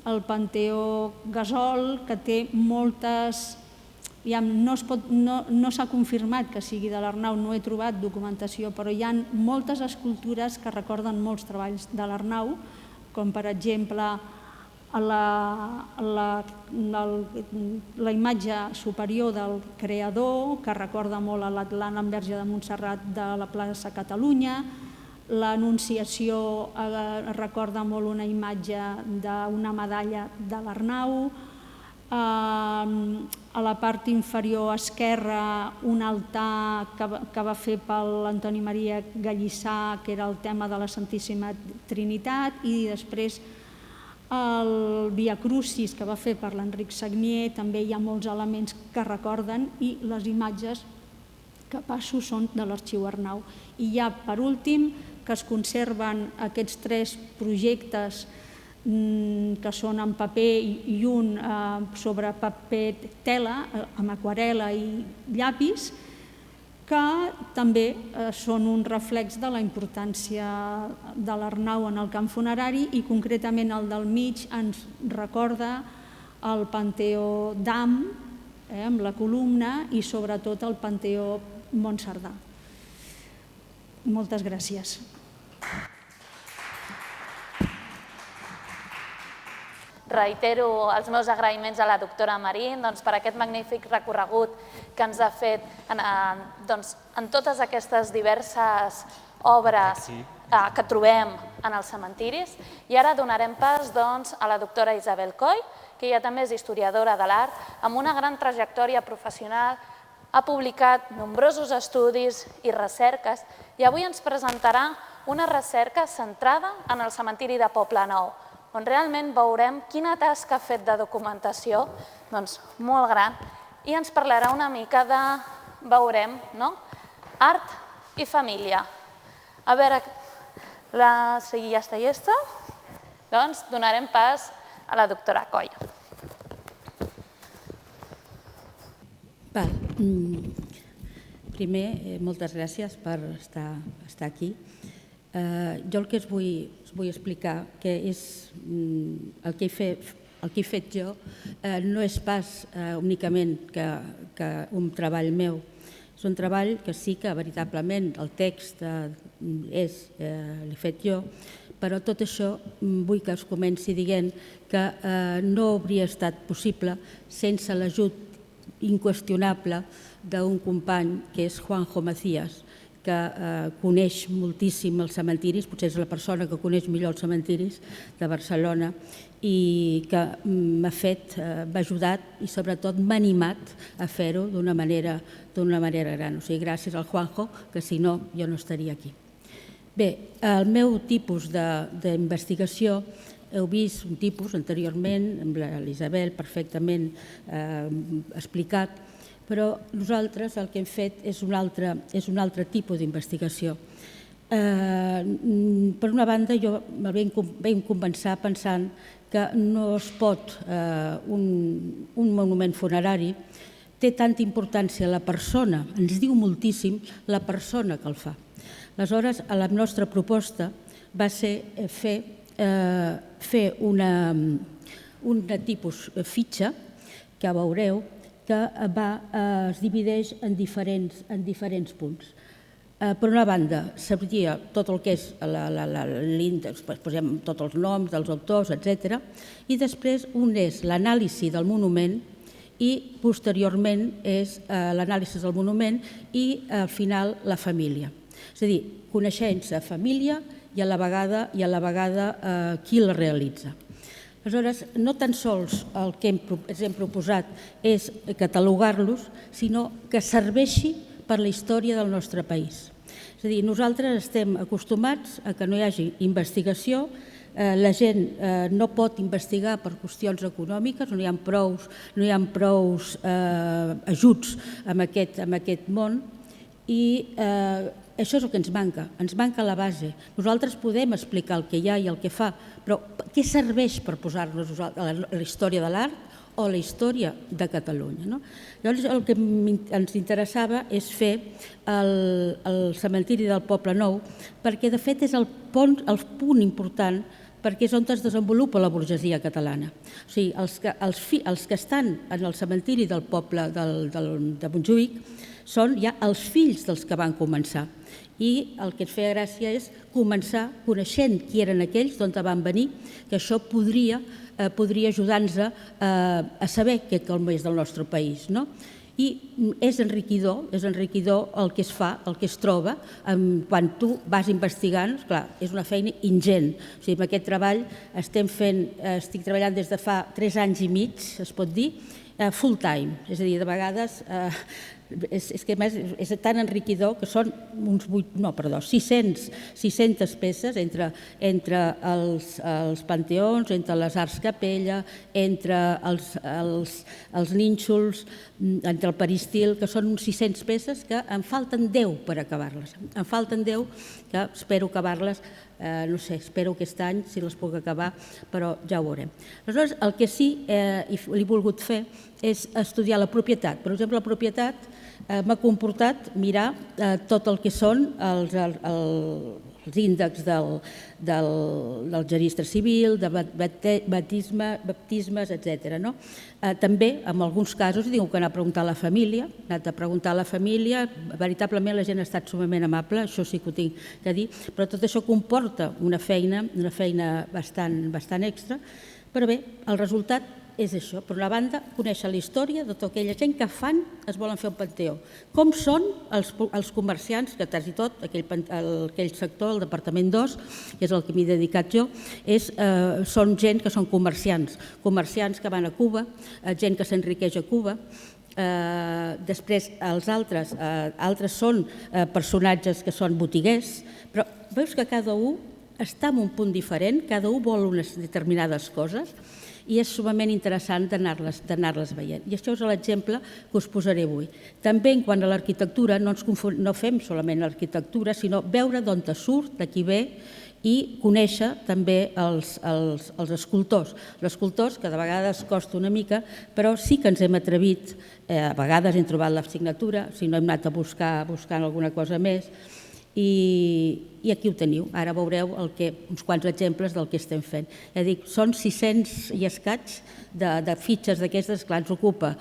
el Panteó Gasol, que té moltes... No s'ha confirmat que sigui de l'Arnau, no he trobat documentació, però hi ha moltes escultures que recorden molts treballs de l'Arnau, com per exemple la imatge superior del creador, que recorda molt a l'Atlant amb Verge de Montserrat de la plaça Catalunya. L'Anunciació recorda molt una imatge d'una medalla de l'Arnau. A la part inferior esquerra, un altar que va fer per l'Antoni Maria Gallissà, que era el tema de la Santíssima Trinitat, i després el Via Crucis, que va fer per l'Enric Sagnier. També hi ha molts elements que recorden, i les imatges que passo són de l'Arxiu Arnau. I ja, per últim, que es conserven aquests 3 projectes que són en paper i un sobre paper tela, amb aquarel·la i llapis, que també són un reflex de la importància de l'Arnau en el camp funerari, i concretament el del mig ens recorda el Panteó d'Am, amb la columna, i sobretot el Panteó Montserdà. Moltes gràcies. Reitero els meus agraïments a la doctora Marín per aquest magnífic recorregut que ens ha fet en totes aquestes diverses obres que trobem en els cementiris. I ara donarem pas a la doctora Isabel Coll, que ja també és historiadora de l'art, amb una gran trajectòria professional, ha publicat nombrosos estudis i recerques i avui ens presentarà una recerca centrada en el cementiri de Poblenou, on realment veurem quina tasca ha fet de documentació, doncs molt gran, i ens parlarà una mica de, veurem, art i família. A veure, si ja està llesta, doncs donarem pas a la doctora Coll. Primer, moltes gràcies per estar aquí. Jo el que us vull explicar que és el que he fet jo no és pas únicament que un treball meu, és un treball que sí que veritablement el text l'he fet jo, però tot això vull que us comenci dient que no hauria estat possible sense l'ajut inqüestionable d'un company que és Juanjo Macías, que coneix moltíssim els cementiris, potser és la persona que coneix millor els cementiris de Barcelona i que m'ha ajudat i sobretot m'ha animat a fer-ho d'una manera gran. O sigui, gràcies al Juanjo, que si no jo no estaria aquí. Bé, el meu tipus d'investigació, heu vist un tipus anteriorment, amb l'Isabel perfectament explicat, però nosaltres el que hem fet és un altre tipus d'investigació. Per una banda, jo vam començar pensant que no es pot, un monument funerari té tanta importància la persona, ens diu moltíssim la persona que el fa. Aleshores, la nostra proposta va ser fer una tipus fitxa, que veureu, que es divideix en diferents punts. Per una banda, sabria tot el que és l'índex, posem tots els noms dels autors, etc. I després un és l'anàlisi del monument i posteriorment és l'anàlisi del monument i al final la família. És a dir, coneixença, família i a la vegada qui la realitza. Aleshores, no tan sols el que ens hem proposat és catalogar-los, sinó que serveixi per la història del nostre país. És a dir, nosaltres estem acostumats a que no hi hagi investigació, la gent no pot investigar per qüestions econòmiques, no hi ha prous ajuts en aquest món i això és el que ens manca la base. Nosaltres podem explicar el que hi ha i el que fa, però què serveix per posar-nos a la història de l'art o la història de Catalunya? Llavors el que ens interessava és fer el cementiri del Poblenou perquè de fet és el punt important perquè és on es desenvolupa la burgesia catalana. O sigui, els que estan en el cementiri del poble de Montjuïc són ja els fills dels que van començar. I el que ens feia gràcia és començar coneixent qui eren aquells, d'on van venir, que això podria ajudar-nos a saber què és del nostre país. I és enriquidor el que es fa, el que es troba, quan tu vas investigant, clar, és una feina ingent. O sigui, amb aquest treball estic treballant des de fa 3 anys i mig, es pot dir, full time, és a dir, de vegades és que és tan enriquidor que són 600 peces entre els panteons, entre les arts capella, entre els nínxols, entre el peristil, que són uns 600 peces que em falten 10 per acabar-les. Em falten 10 que espero acabar-les, no sé, espero aquest any si les puc acabar, però ja ho veurem. Aleshores, el que sí he volgut fer és estudiar la propietat. Per exemple, la propietat m'ha comportat mirar tot el que són els índexs del registre civil, de baptismes, etc. També, en alguns casos, he tingut que anar a preguntar a la família, he anat a preguntar a la família, veritablement la gent ha estat sumament amable, això sí que ho tinc que dir, però tot això comporta una feina bastant extra, però bé, el resultat és això. Per una banda, conèixer la història de tota aquella gent que es volen fer un panteó. Com són els comerciants, que quasi tot, aquell sector, el departament 2, que és el que m'he dedicat jo, són gent que són comerciants que van a Cuba, gent que s'enriqueix a Cuba, Després, els altres són personatges que són botiguers, però veus que cada un està en un punt diferent, cada un vol unes determinades coses, i és sumament interessant d'anar-les veient. I això és l'exemple que us posaré avui. També, en quant a l'arquitectura, no fem solament l'arquitectura, sinó veure d'on surt, de qui ve, i conèixer també els escultors. Els escultors, que de vegades costa una mica, però sí que ens hem atrevit, a vegades hem trobat la signatura, si no hem anat a buscant alguna cosa més, i aquí ho teniu. Ara veureu uns quants exemples del que estem fent. Ja dic, són 600 i escaig de fitxes d'aquestes, clar, ens ocupa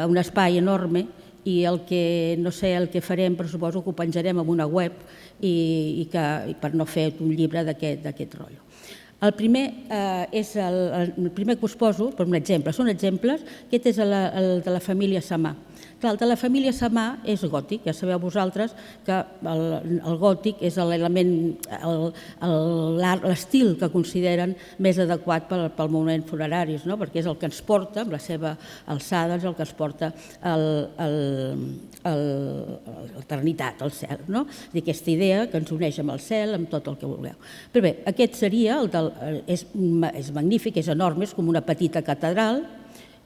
un espai enorme, i el que farem, però suposo que ho penjarem en una web per no fer un llibre d'aquest rotllo. El primer que us poso, per un exemple, són exemples, aquest és el de la família Samà. El de la família Samà és gòtic, ja sabeu vosaltres que el gòtic és l'estil que consideren més adequat pel moviment funeraris, perquè és el que ens porta, amb la seva alçada, és el que ens porta a l'eternitat, al cel. Aquesta idea que ens uneix amb el cel, amb tot el que vulgueu. Però bé, aquest seria, és magnífic, és enorme, és com una petita catedral.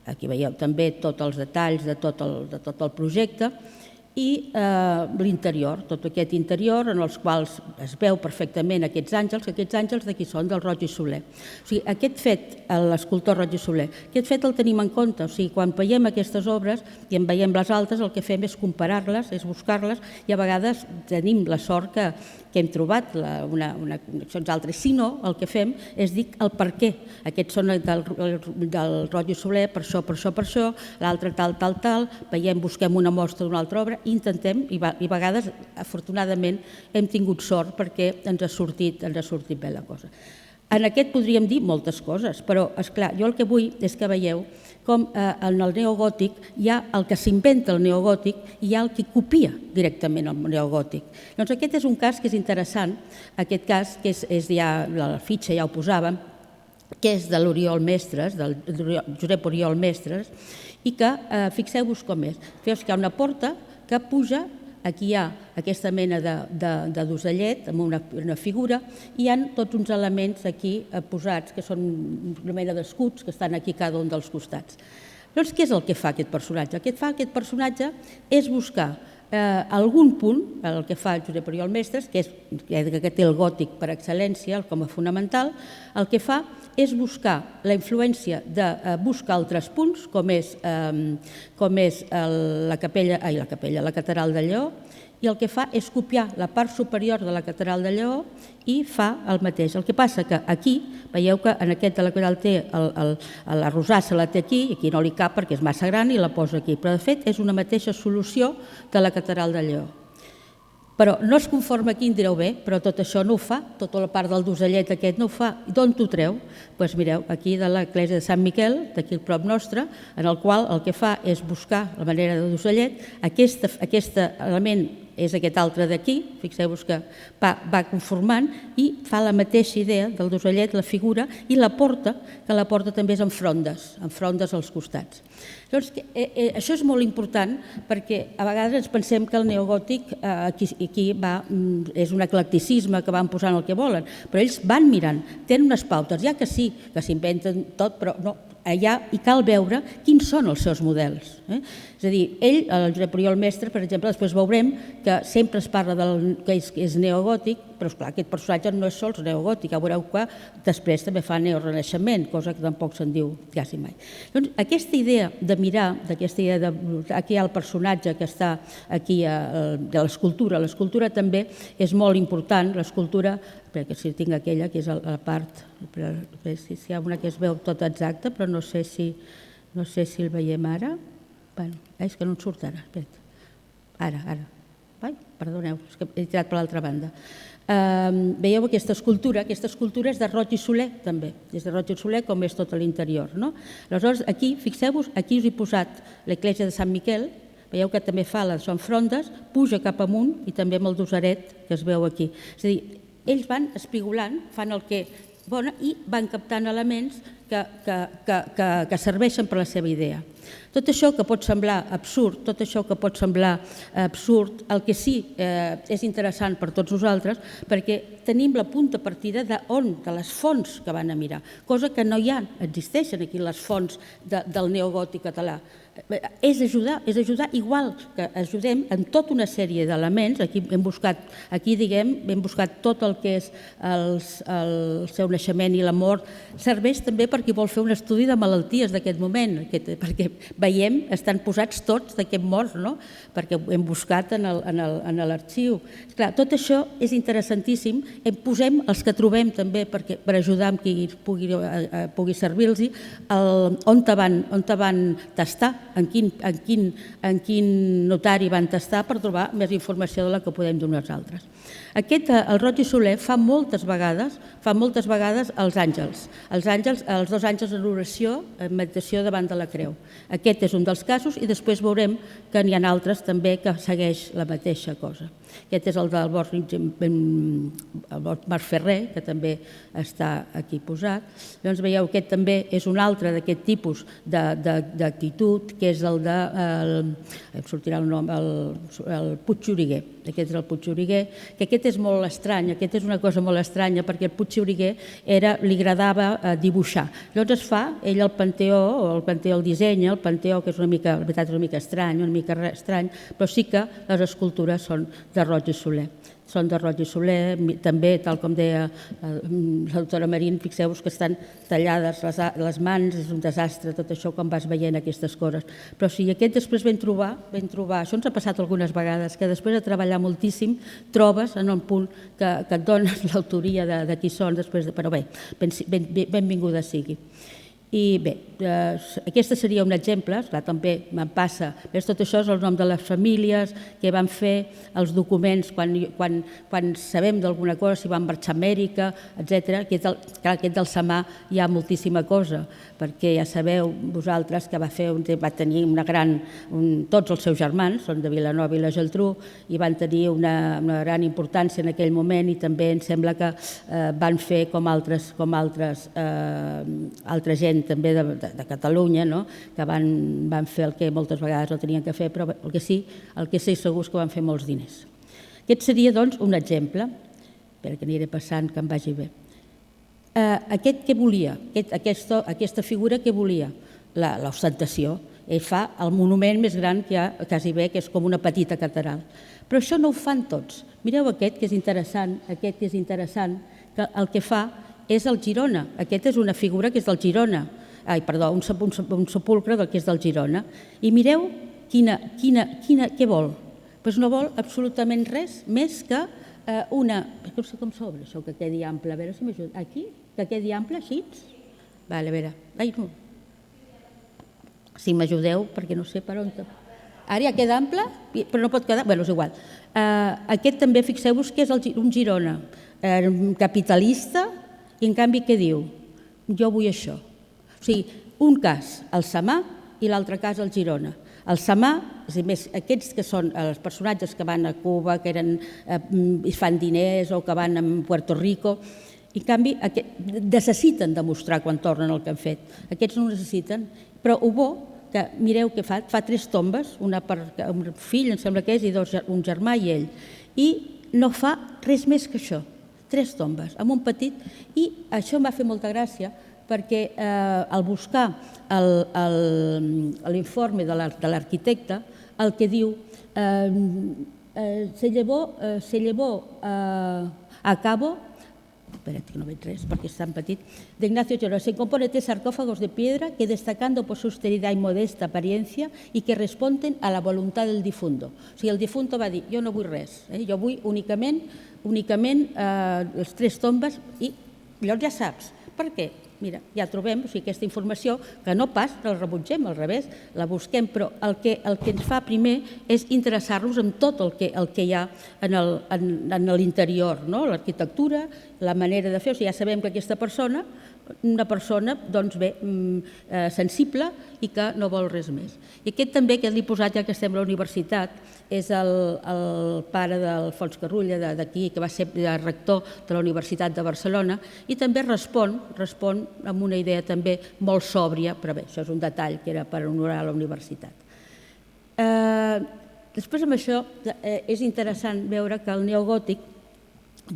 Aquí veieu també tots els detalls de tot el projecte i l'interior, tot aquest interior en els quals es veu perfectament aquests àngels d'aquí són del Roig i Soler. O sigui, aquest fet, l'escultor Roig i Soler, aquest fet el tenim en compte. O sigui, quan veiem aquestes obres i en veiem les altres, el que fem és comparar-les, és buscar-les, i a vegades tenim la sort que hem trobat connexions altres. Si no, el que fem és dir el per què. Aquests són del Roig i Soler, per això, l'altre tal, veiem, busquem una mostra d'una altra obra, intentem, i a vegades, afortunadament, hem tingut sort perquè ens ha sortit bé la cosa. En aquest podríem dir moltes coses, però, esclar, jo el que vull és que veieu com en el neogòtic hi ha el que s'inventa el neogòtic i hi ha el que copia directament el neogòtic. Doncs aquest és un cas que és interessant, aquest cas, que és ja, la fitxa ja ho posàvem, que és de l'Oriol Mestres, del Josep Oriol Mestres, i que, fixeu-vos com és. Fixeu-vos que hi ha una porta que puja, aquí hi ha aquesta mena de dosellet amb una figura, i hi ha tots uns elements aquí posats, que són una mena d'escuts que estan aquí cada un dels costats. Llavors, què és el que fa aquest personatge? El que fa aquest personatge és buscar algun punt, el que fa Josep Oriol Mestres, que té el gòtic per excel·lència com a fonamental, el que fa és buscar la influència de buscar altres punts, com és la catedral de Lleó, i el que fa és copiar la part superior de la catedral de Lleó i fa el mateix. El que passa que aquí, veieu que en aquest de la catedral té la rosassa, la té aquí, i aquí no li cap perquè és massa gran i la posa aquí, però de fet és una mateixa solució de la catedral de Lleó. Però no es conforma aquí, em direu bé, però tot això no ho fa, tota la part del dosellet aquest no ho fa. D'on t'ho treu? Doncs mireu, aquí de l'església de Sant Miquel, d'aquí al prop nostre, en el qual el que fa és buscar la manera de dosellet, aquest element és aquest altre d'aquí, fixeu-vos que va conformant i fa la mateixa idea del dosellet, la figura, i la porta, que la porta també és amb frondes als costats. Llavors, això és molt important perquè a vegades ens pensem que el neogòtic aquí és un eclecticisme que van posant el que volen, però ells van mirant, tenen unes pautes, ja que sí, que s'inventen tot, però no, allà hi cal veure quins són els seus models. És a dir, ell, el Josep Oriol Mestre, per exemple, després veurem que sempre es parla que és neogòtic, però esclar, aquest personatge no és sols neogòtic, ja veureu que després també fa neorenaixement, cosa que tampoc se'n diu quasi mai. Doncs aquesta idea de mirar, aquesta idea de... Aquí hi ha el personatge que està aquí de l'escultura també és molt important, l'escultura, perquè si tinc aquella que és la part, si hi ha una que es veu tot exacta, però no sé si el veiem ara. És que no en surt ara, ara. Perdoneu, és que he tirat per l'altra banda. Veieu aquesta escultura és de Roig i Soler també, és de Roig i Soler com és tot l'interior. Aleshores aquí, fixeu-vos, aquí us he posat l'església de Sant Miquel, veieu que també fa les frondes, puja cap amunt i també amb el dosaret que es veu aquí. És a dir, ells van espigolant, fan el que volen i van captant elements que serveixen per la seva idea. Tot això que pot semblar absurd, el que sí és interessant per tots nosaltres, perquè tenim la punta partida de les fonts que van a mirar, cosa que no existeixen aquí les fonts del neogòtic català. És ajudar igual que ajudem en tota una sèrie d'elements. Aquí hem buscat tot el que és el seu naixement i la mort. Serveix també per qui vol fer un estudi de malalties d'aquest moment, perquè veiem, estan posats tots d'aquest morts, perquè ho hem buscat en l'arxiu. Tot això és interessantíssim. Posem els que trobem també per ajudar amb qui pugui servir-los, on van tastar, en quin notari van tastar, per trobar més informació de la que podem donar nosaltres. El Roig i Soler fa moltes vegades els àngels. Els 2 àngels en oració, en meditació davant de la creu. Aquest és un dels casos i després veurem que n'hi ha altres també que segueix la mateixa cosa. Aquest és el del Bosc Marferrer, que també està aquí posat. Llavors veieu, aquest també és un altre d'aquest tipus d'actitud, que és el de, em sortirà el nom, el Puig-Xuriguer. Aquest és el Puig-Xuriguer, que aquest és molt estrany, aquest és una cosa molt estranya, perquè el Puig-Xuriguer li agradava dibuixar. Llavors es fa, ell el panteó el dissenya, el panteó, que és una mica estrany, però sí que les escultures són de Roig i Soler. Són de Roig i Soler, també, tal com deia l'autora Marín, fixeu-vos que estan tallades les mans, és un desastre tot això quan vas veient aquestes coses. Però sí, aquest després vam trobar, això ens ha passat algunes vegades, que després de treballar moltíssim trobes en un punt que et dones l'autoria de qui són, però bé, benvinguda sigui. I bé, aquest seria un exemple, també me'n passa, tot això és el nom de les famílies, què van fer, els documents, quan sabem d'alguna cosa, si van marxar a Amèrica, etc. Aquest del Samà hi ha moltíssima cosa, perquè ja sabeu vosaltres que va tenir una gran, tots els seus germans, són de Vilanova i la Geltrú, i van tenir una gran importància en aquell moment i també em sembla que van fer com altra gent també de Catalunya, que van fer el que moltes vegades no tenien que fer, però el que sí segur és que van fer molts diners. Aquest seria, doncs, un exemple. Espera que aniré passant, que em vagi bé. Aquest què volia? Aquesta figura què volia? L'ostentació. Ell fa el monument més gran que hi ha, quasi bé, que és com una petita catedral. Però això no ho fan tots. Mireu aquest, que és interessant, que el que fa és el Girona. Aquest és una figura que és del Girona. Un sepulcre que és del Girona. I mireu què vol. Doncs no vol absolutament res més que una... No sé com s'obre això, que quedi ample. A veure si m'ajuda. Aquí? Que quedi ample, així? A veure. Ai, no. Si m'ajudeu, perquè no sé per on... Ara ja queda ample, però no pot quedar... Bé, és igual. Aquest també, fixeu-vos que és un Girona capitalista i en canvi què diu? Jo vull això. O sigui, un cas el Samà i l'altre cas el Girona. El Samà, aquests que són els personatges que van a Cuba, que fan diners o que van a Puerto Rico, en canvi necessiten demostrar quan tornen el que han fet. Aquests no ho necessiten, però ho bo que mireu què fa 3 tombes, una per un fill, em sembla que és, i un germà i ell, i no fa res més que això, 3 tombes, amb un petit, i això em va fer molta gràcia, perquè al buscar l'informe de l'arquitecte, el que diu se llevó a cabo, espera't que no veig res perquè és tan petit, de Ignacio Girona, se compone 3 sarcófagos de piedra que destacando por su austeridad y modesta apariencia y que responden a la voluntad del difunto. O sigui, el difunto va dir, jo no vull res, jo vull únicament les 3 tombes i llavors ja saps. Per què? Mira, ja trobem aquesta informació que no pas la rebutgem, al revés, la busquem, però el que ens fa primer és interessar-nos en tot el que hi ha en l'interior, l'arquitectura, la manera de fer. O sigui, ja sabem que aquesta persona, una persona, doncs bé, sensible i que no vol res més. I aquest també, que l'he posat ja que estem a la universitat, és el pare d'Alfons Carrulla, d'aquí, que va ser rector de la Universitat de Barcelona, i també respon amb una idea també molt sòbria, però bé, això és un detall que era per honorar la universitat. Després amb això és interessant veure que el neogòtic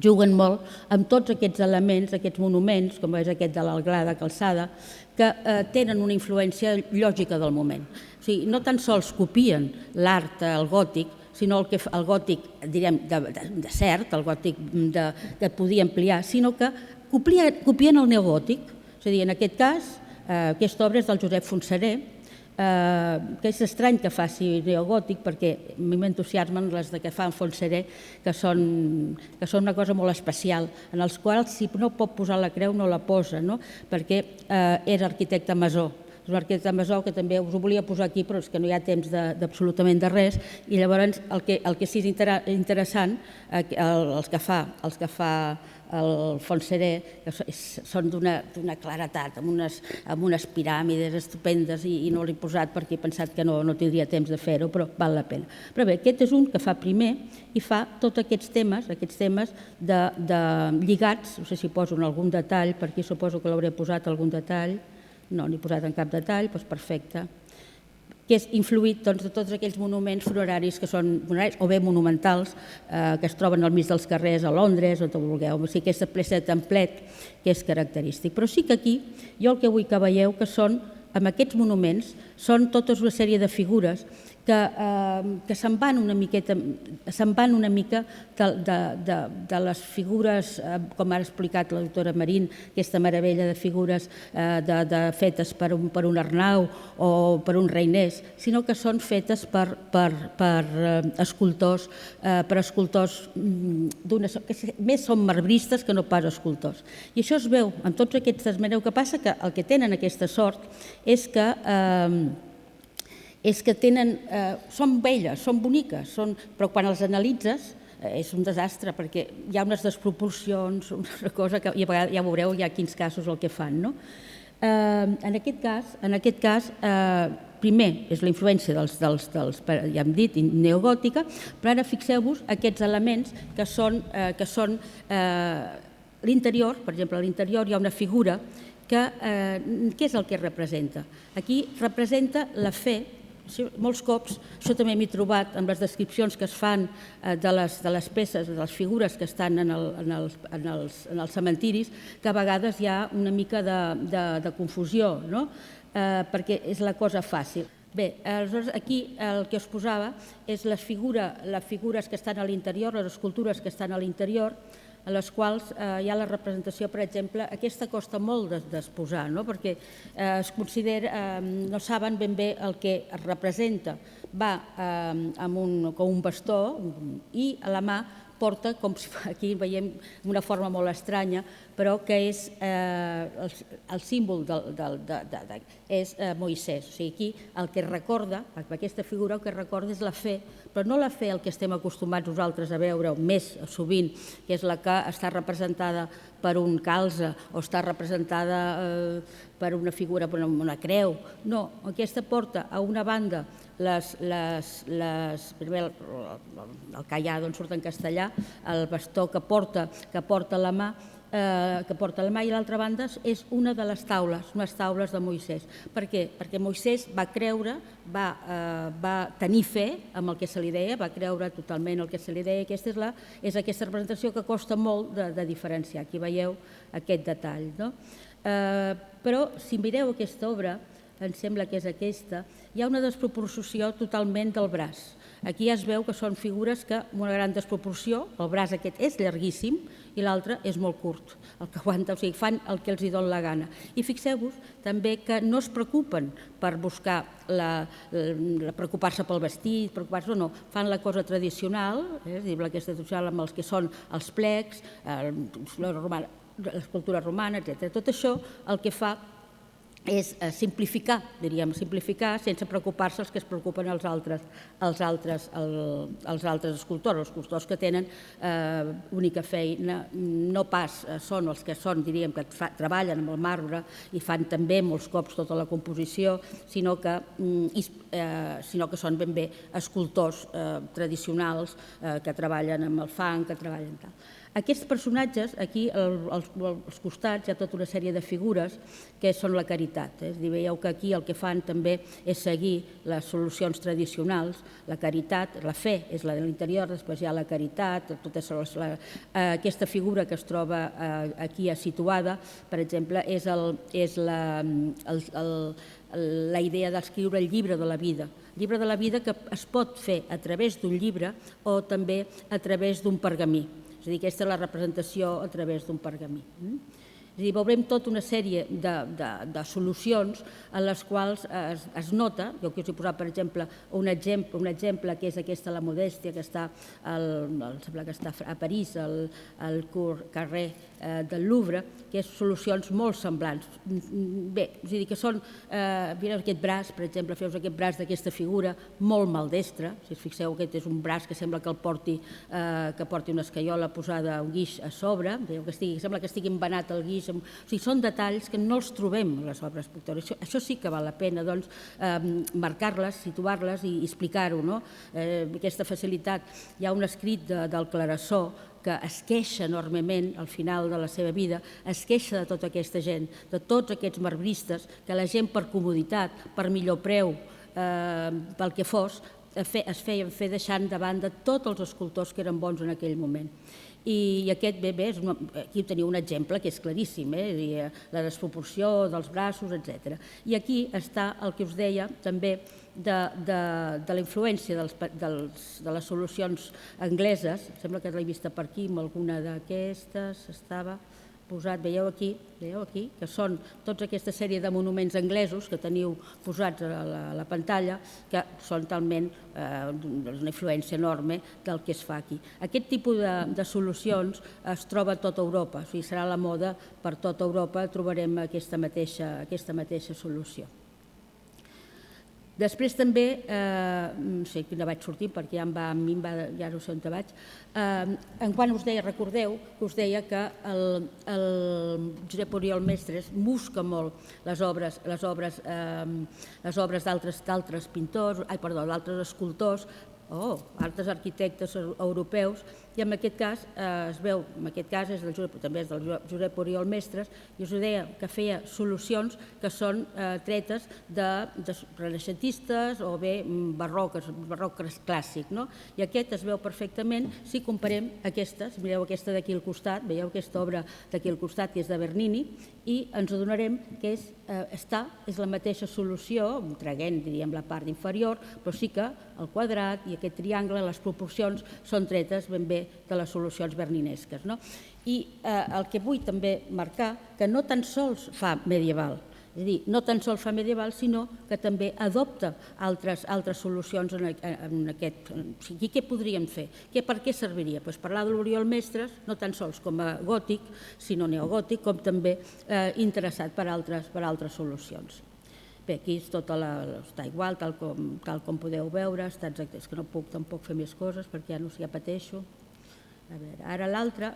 juguen molt amb tots aquests elements, aquests monuments, com és aquest de l'Alglada Calçada, que tenen una influència lògica del moment. O sigui, no tan sols copien l'art al gòtic, sinó el gòtic, direm, de cert, el gòtic que podia ampliar, sinó que copien el neogòtic. És a dir, en aquest cas, aquesta obra és del Josep Fontserè, que és estrany que faci neogòtic perquè a mi m'entusiasmen les que fa en Fontserè, que són una cosa molt especial, en els quals si no pot posar la creu no la posa, perquè era arquitecte maçó. És un arquitecte maçó que també us ho volia posar aquí, però és que no hi ha temps d'absolutament de res, i llavors el que sí és interessant, els que fa el Fontserè, són d'una claretat, amb unes piràmides estupendes, i no l'he posat perquè he pensat que no tindria temps de fer-ho, però val la pena. Però bé, aquest és un que fa primer i fa tots aquests temes lligats, no sé si poso en algun detall, per aquí suposo que l'hauré posat algun detall, no n'he posat en cap detall, doncs perfecte, que és influït de tots aquells monuments funeraris que són funeraris o bé monumentals que es troben al mig dels carrers a Londres, on vulgueu. O sigui, aquesta peça de templet que és característic. Però sí que aquí jo el que vull que veieu que són, amb aquests monuments, són tota una sèrie de figures que se'n van una mica de les figures, com ha explicat la doctora Marín, aquesta meravella de figures fetes per un Arnau o per un Reiners, sinó que són fetes per escultors, que més són marbristes que no pas escultors. I això es veu en tots aquests esmeneu. El que passa que el que tenen aquesta sort és que són belles, són boniques, però quan els analitzes és un desastre perquè hi ha unes desproporcions, una cosa que ja veureu ja quins casos el que fan. En aquest cas, primer és la influència ja hem dit, neogòtica, però ara fixeu-vos aquests elements que són l'interior. Per exemple, a l'interior hi ha una figura que què és el que representa? Aquí representa la fe. Molts cops, això també m'he trobat amb les descripcions que es fan de les peces, de les figures que estan en els cementiris, que a vegades hi ha una mica de confusió, perquè és la cosa fàcil. Bé, aleshores aquí el que us posava és les figures que estan a l'interior, les escultures que estan a l'interior, a les quals hi ha la representació, per exemple, aquesta costa molt d'exposar, perquè es considera, no saben ben bé el que es representa. Va com un bastó i a la mà porta, com aquí veiem d'una forma molt estranya, però que és el símbol és Moisès. O sigui, aquí el que recorda, aquesta figura el que recorda és la fe, però no la fe el que estem acostumats nosaltres a veure més sovint, que és la que està representada per un calze o està representada per una figura, per una creu. No, aquesta porta a una banda primer el callà d'on surt en castellà, el bastó que porta la mà, i l'altra banda és una de les taules, unes taules de Moisès. Per què? Perquè Moisès va creure, va tenir fe amb el que se li deia, va creure totalment el que se li deia. Aquesta és aquesta representació que costa molt de diferenciar. Aquí veieu aquest detall. Però si mireu aquesta obra, em sembla que és aquesta, hi ha una desproporció totalment del braç. Aquí ja es veu que són figures que amb una gran desproporció, el braç aquest és llarguíssim i l'altre és molt curt, el que aguanta, o sigui, fan el que els hi dona la gana. I fixeu-vos també que no es preocupen per buscar preocupar-se pel vestit, no, fan la cosa tradicional, aquesta tradicional amb els que són els plecs, l'escultura romana, etc. Tot això el que fa és simplificar, diríem, simplificar sense preocupar-se els que es preocupen els altres escultors. Els escultors que tenen única feina no pas són els que són, diríem, que treballen amb el marbre i fan també molts cops tota la composició, sinó que són ben bé escultors tradicionals que treballen amb el fang, que treballen tal. Aquests personatges, aquí als costats hi ha tota una sèrie de figures que són la caritat. És a dir, veieu que aquí el que fan també és seguir les solucions tradicionals, la caritat, la fe és la de l'interior, després hi ha la caritat, aquesta figura que es troba aquí situada, per exemple, és la idea d'escriure el llibre de la vida. El llibre de la vida que es pot fer a través d'un llibre o també a través d'un pergamí. És a dir, aquesta és la representació a través d'un pergamí. És a dir, veurem tota una sèrie de solucions en les quals es nota, jo aquí us he posat, per exemple, un exemple que és aquesta, la Modèstia, que està a París, al carrer del Louvre, que és solucions molt semblants. Bé, és a dir, que són, mireu aquest braç, per exemple, feu aquest braç d'aquesta figura molt maldestra, si us fixeu, aquest és un braç que sembla que porti una escaiola posada un guix a sobre, sembla que estigui embenat el guix. O sigui, són detalls que no els trobem a les obres pictòriques. Això sí que val la pena, doncs, marcar-les, situar-les i explicar-ho, no? Aquesta facilitat. Hi ha un escrit del Clarasó que es queixa enormement al final de la seva vida, es queixa de tota aquesta gent, de tots aquests marbristes, que la gent per comoditat, per millor preu, pel que fos, es feien fer deixant de banda tots els escultors que eren bons en aquell moment. I aquest, aquí teniu un exemple que és claríssim, la desproporció dels braços, etc. I aquí està el que us deia també de la influència de les solucions angleses. Sembla que l'he vista per aquí, amb alguna d'aquestes estava posat, veieu aquí, que són tota aquesta sèrie de monuments anglesos que teniu posats a la pantalla, que són talment una influència enorme del que es fa aquí. Aquest tipus de solucions es troba a tota Europa, o sigui, serà la moda per tota Europa, trobarem aquesta mateixa solució. Després també, no sé quina vaig sortir perquè ja no sé on vaig, quan us deia, recordeu que us deia que el Josep Oriol Mestres busca molt les obres d'altres pintors, d'altres escultors, altres arquitectes europeus, i en aquest cas es veu, també és del Josep Oriol Mestres, i us deia que feia solucions que són tretes de renaixentistes o bé barroc clàssic. I aquest es veu perfectament si comparem aquestes, mireu aquesta d'aquí al costat, veieu aquesta obra d'aquí al costat que és de Bernini, i ens adonarem que és la mateixa solució, traguent, diríem, la part inferior, però sí que el quadrat i aquest triangle, les proporcions són tretes ben bé de les solucions berninesques. I el que vull també marcar, que no tan sols fa medieval, és a dir, no tan sols fa medieval, sinó que també adopta altres solucions en aquest. O sigui, què podríem fer? Per què serviria? Parlar de l'Oriol Mestres, no tan sols com a gòtic, sinó neogòtic, com també interessat per altres solucions. Bé, aquí està igual, tal com podeu veure, és que no puc tampoc fer més coses perquè ja pateixo. A veure, ara l'altre,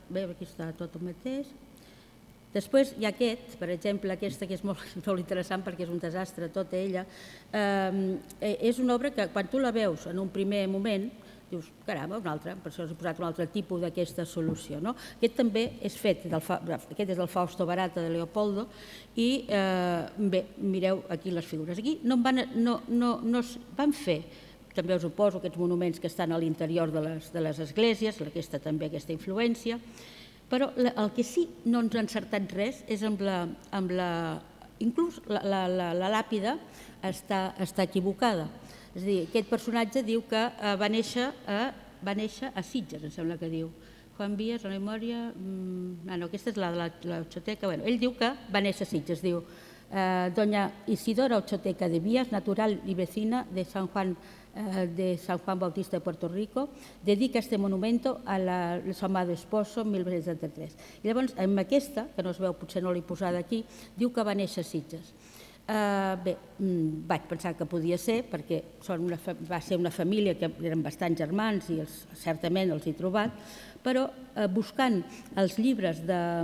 bé, aquí està tot el mateix. Després hi ha aquest, per exemple, aquesta que és molt interessant perquè és un desastre tota ella. És una obra que quan tu la veus en un primer moment dius, caramba, una altra, per això us he posat un altre tipus d'aquesta solució. Aquest també és fet, aquest és del Fausto Barata de Leopoldo, i bé, mireu aquí les figures. Aquí no van fer, també us ho poso, aquests monuments que estan a l'interior de les esglésies, aquesta influència, però el que sí no ens ha encertat res és amb inclús la làpida està equivocada. És a dir, aquest personatge diu que va néixer a Sitges, em sembla que diu. Juan Vías, la memòria... No, aquesta és la Xoteca. Ell diu que va néixer a Sitges, diu. doña Isidora Ochoteca de Vías, natural y vecina de San Juan Bautista de Puerto Rico, dedica este monumento a su amado esposo en 1973. I llavors, amb aquesta, que no es veu, potser no l'he posada aquí, diu que va néixer a Sitges. Bé, vaig pensar que podia ser, perquè va ser una família que eren bastants germans i certament els he trobat, però buscant els llibres de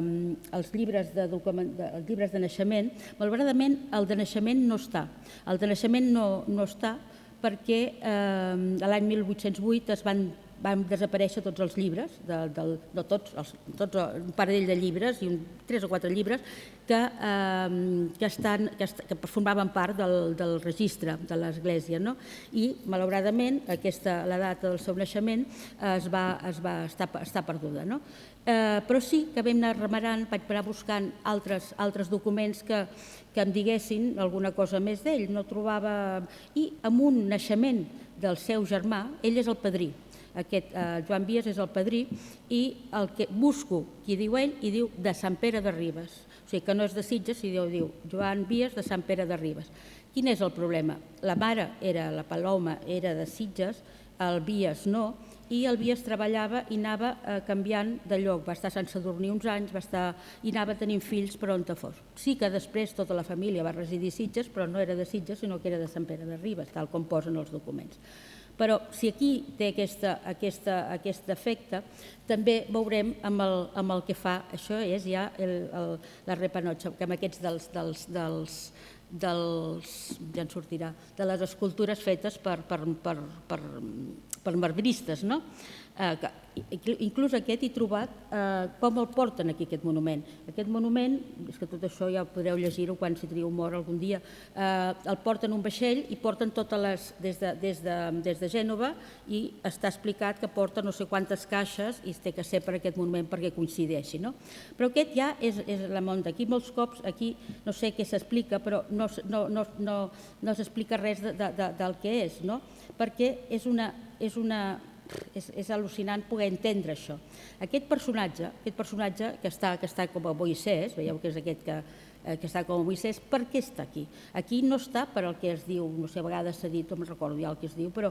naixement, malauradament el de naixement no està. El de naixement no està perquè l'any 1808 van desaparèixer tots els llibres, no tots, un parell de llibres, 3 o 4 llibres, que formaven part del registre de l'Església. I, malauradament, la data del seu naixement està perduda. Però sí que vam anar remerant, vaig anar buscant altres documents que em diguessin alguna cosa més d'ell. No trobava... I amb un naixement del seu germà, ell és el padrí. Aquest Joan Vies és el padrí i el que busco, qui diu ell, i diu de Sant Pere de Ribes. O sigui que no és de Sitges, sinó diu Joan Vies de Sant Pere de Ribes. Quin és el problema? La mare, la Paloma, era de Sitges, el Vies no, i el Vies treballava i anava canviant de lloc. Va estar a Sant Sadurní uns anys i anava tenint fills per on fos. Sí que després tota la família va residir a Sitges, però no era de Sitges, sinó que era de Sant Pere de Ribes, tal com posen els documents. Però si aquí té aquest efecte, també veurem amb el que fa, això és ja la repanotxa, que amb aquests ja en sortirà, de les escultures fetes per marbristes, no? Inclús aquest he trobat com el porten aquí, aquest monument. Aquest monument, és que tot això ja podreu llegir-ho quan si teniu humor algun dia, el porten un vaixell i porten totes des de Gènova i està explicat que porta no sé quantes caixes i té que ser per aquest monument perquè coincideixi. Però aquest ja és la monta. Aquí molts cops, aquí no sé què s'explica, però no s'explica res del que és, perquè és al·lucinant poder entendre això. Aquest personatge que està com a Moisès, veieu que és aquest que està com a Moisès, per què està aquí? Aquí no està per el que es diu, no sé, a vegades s'ha dit, no me'n recordo ja el que es diu, però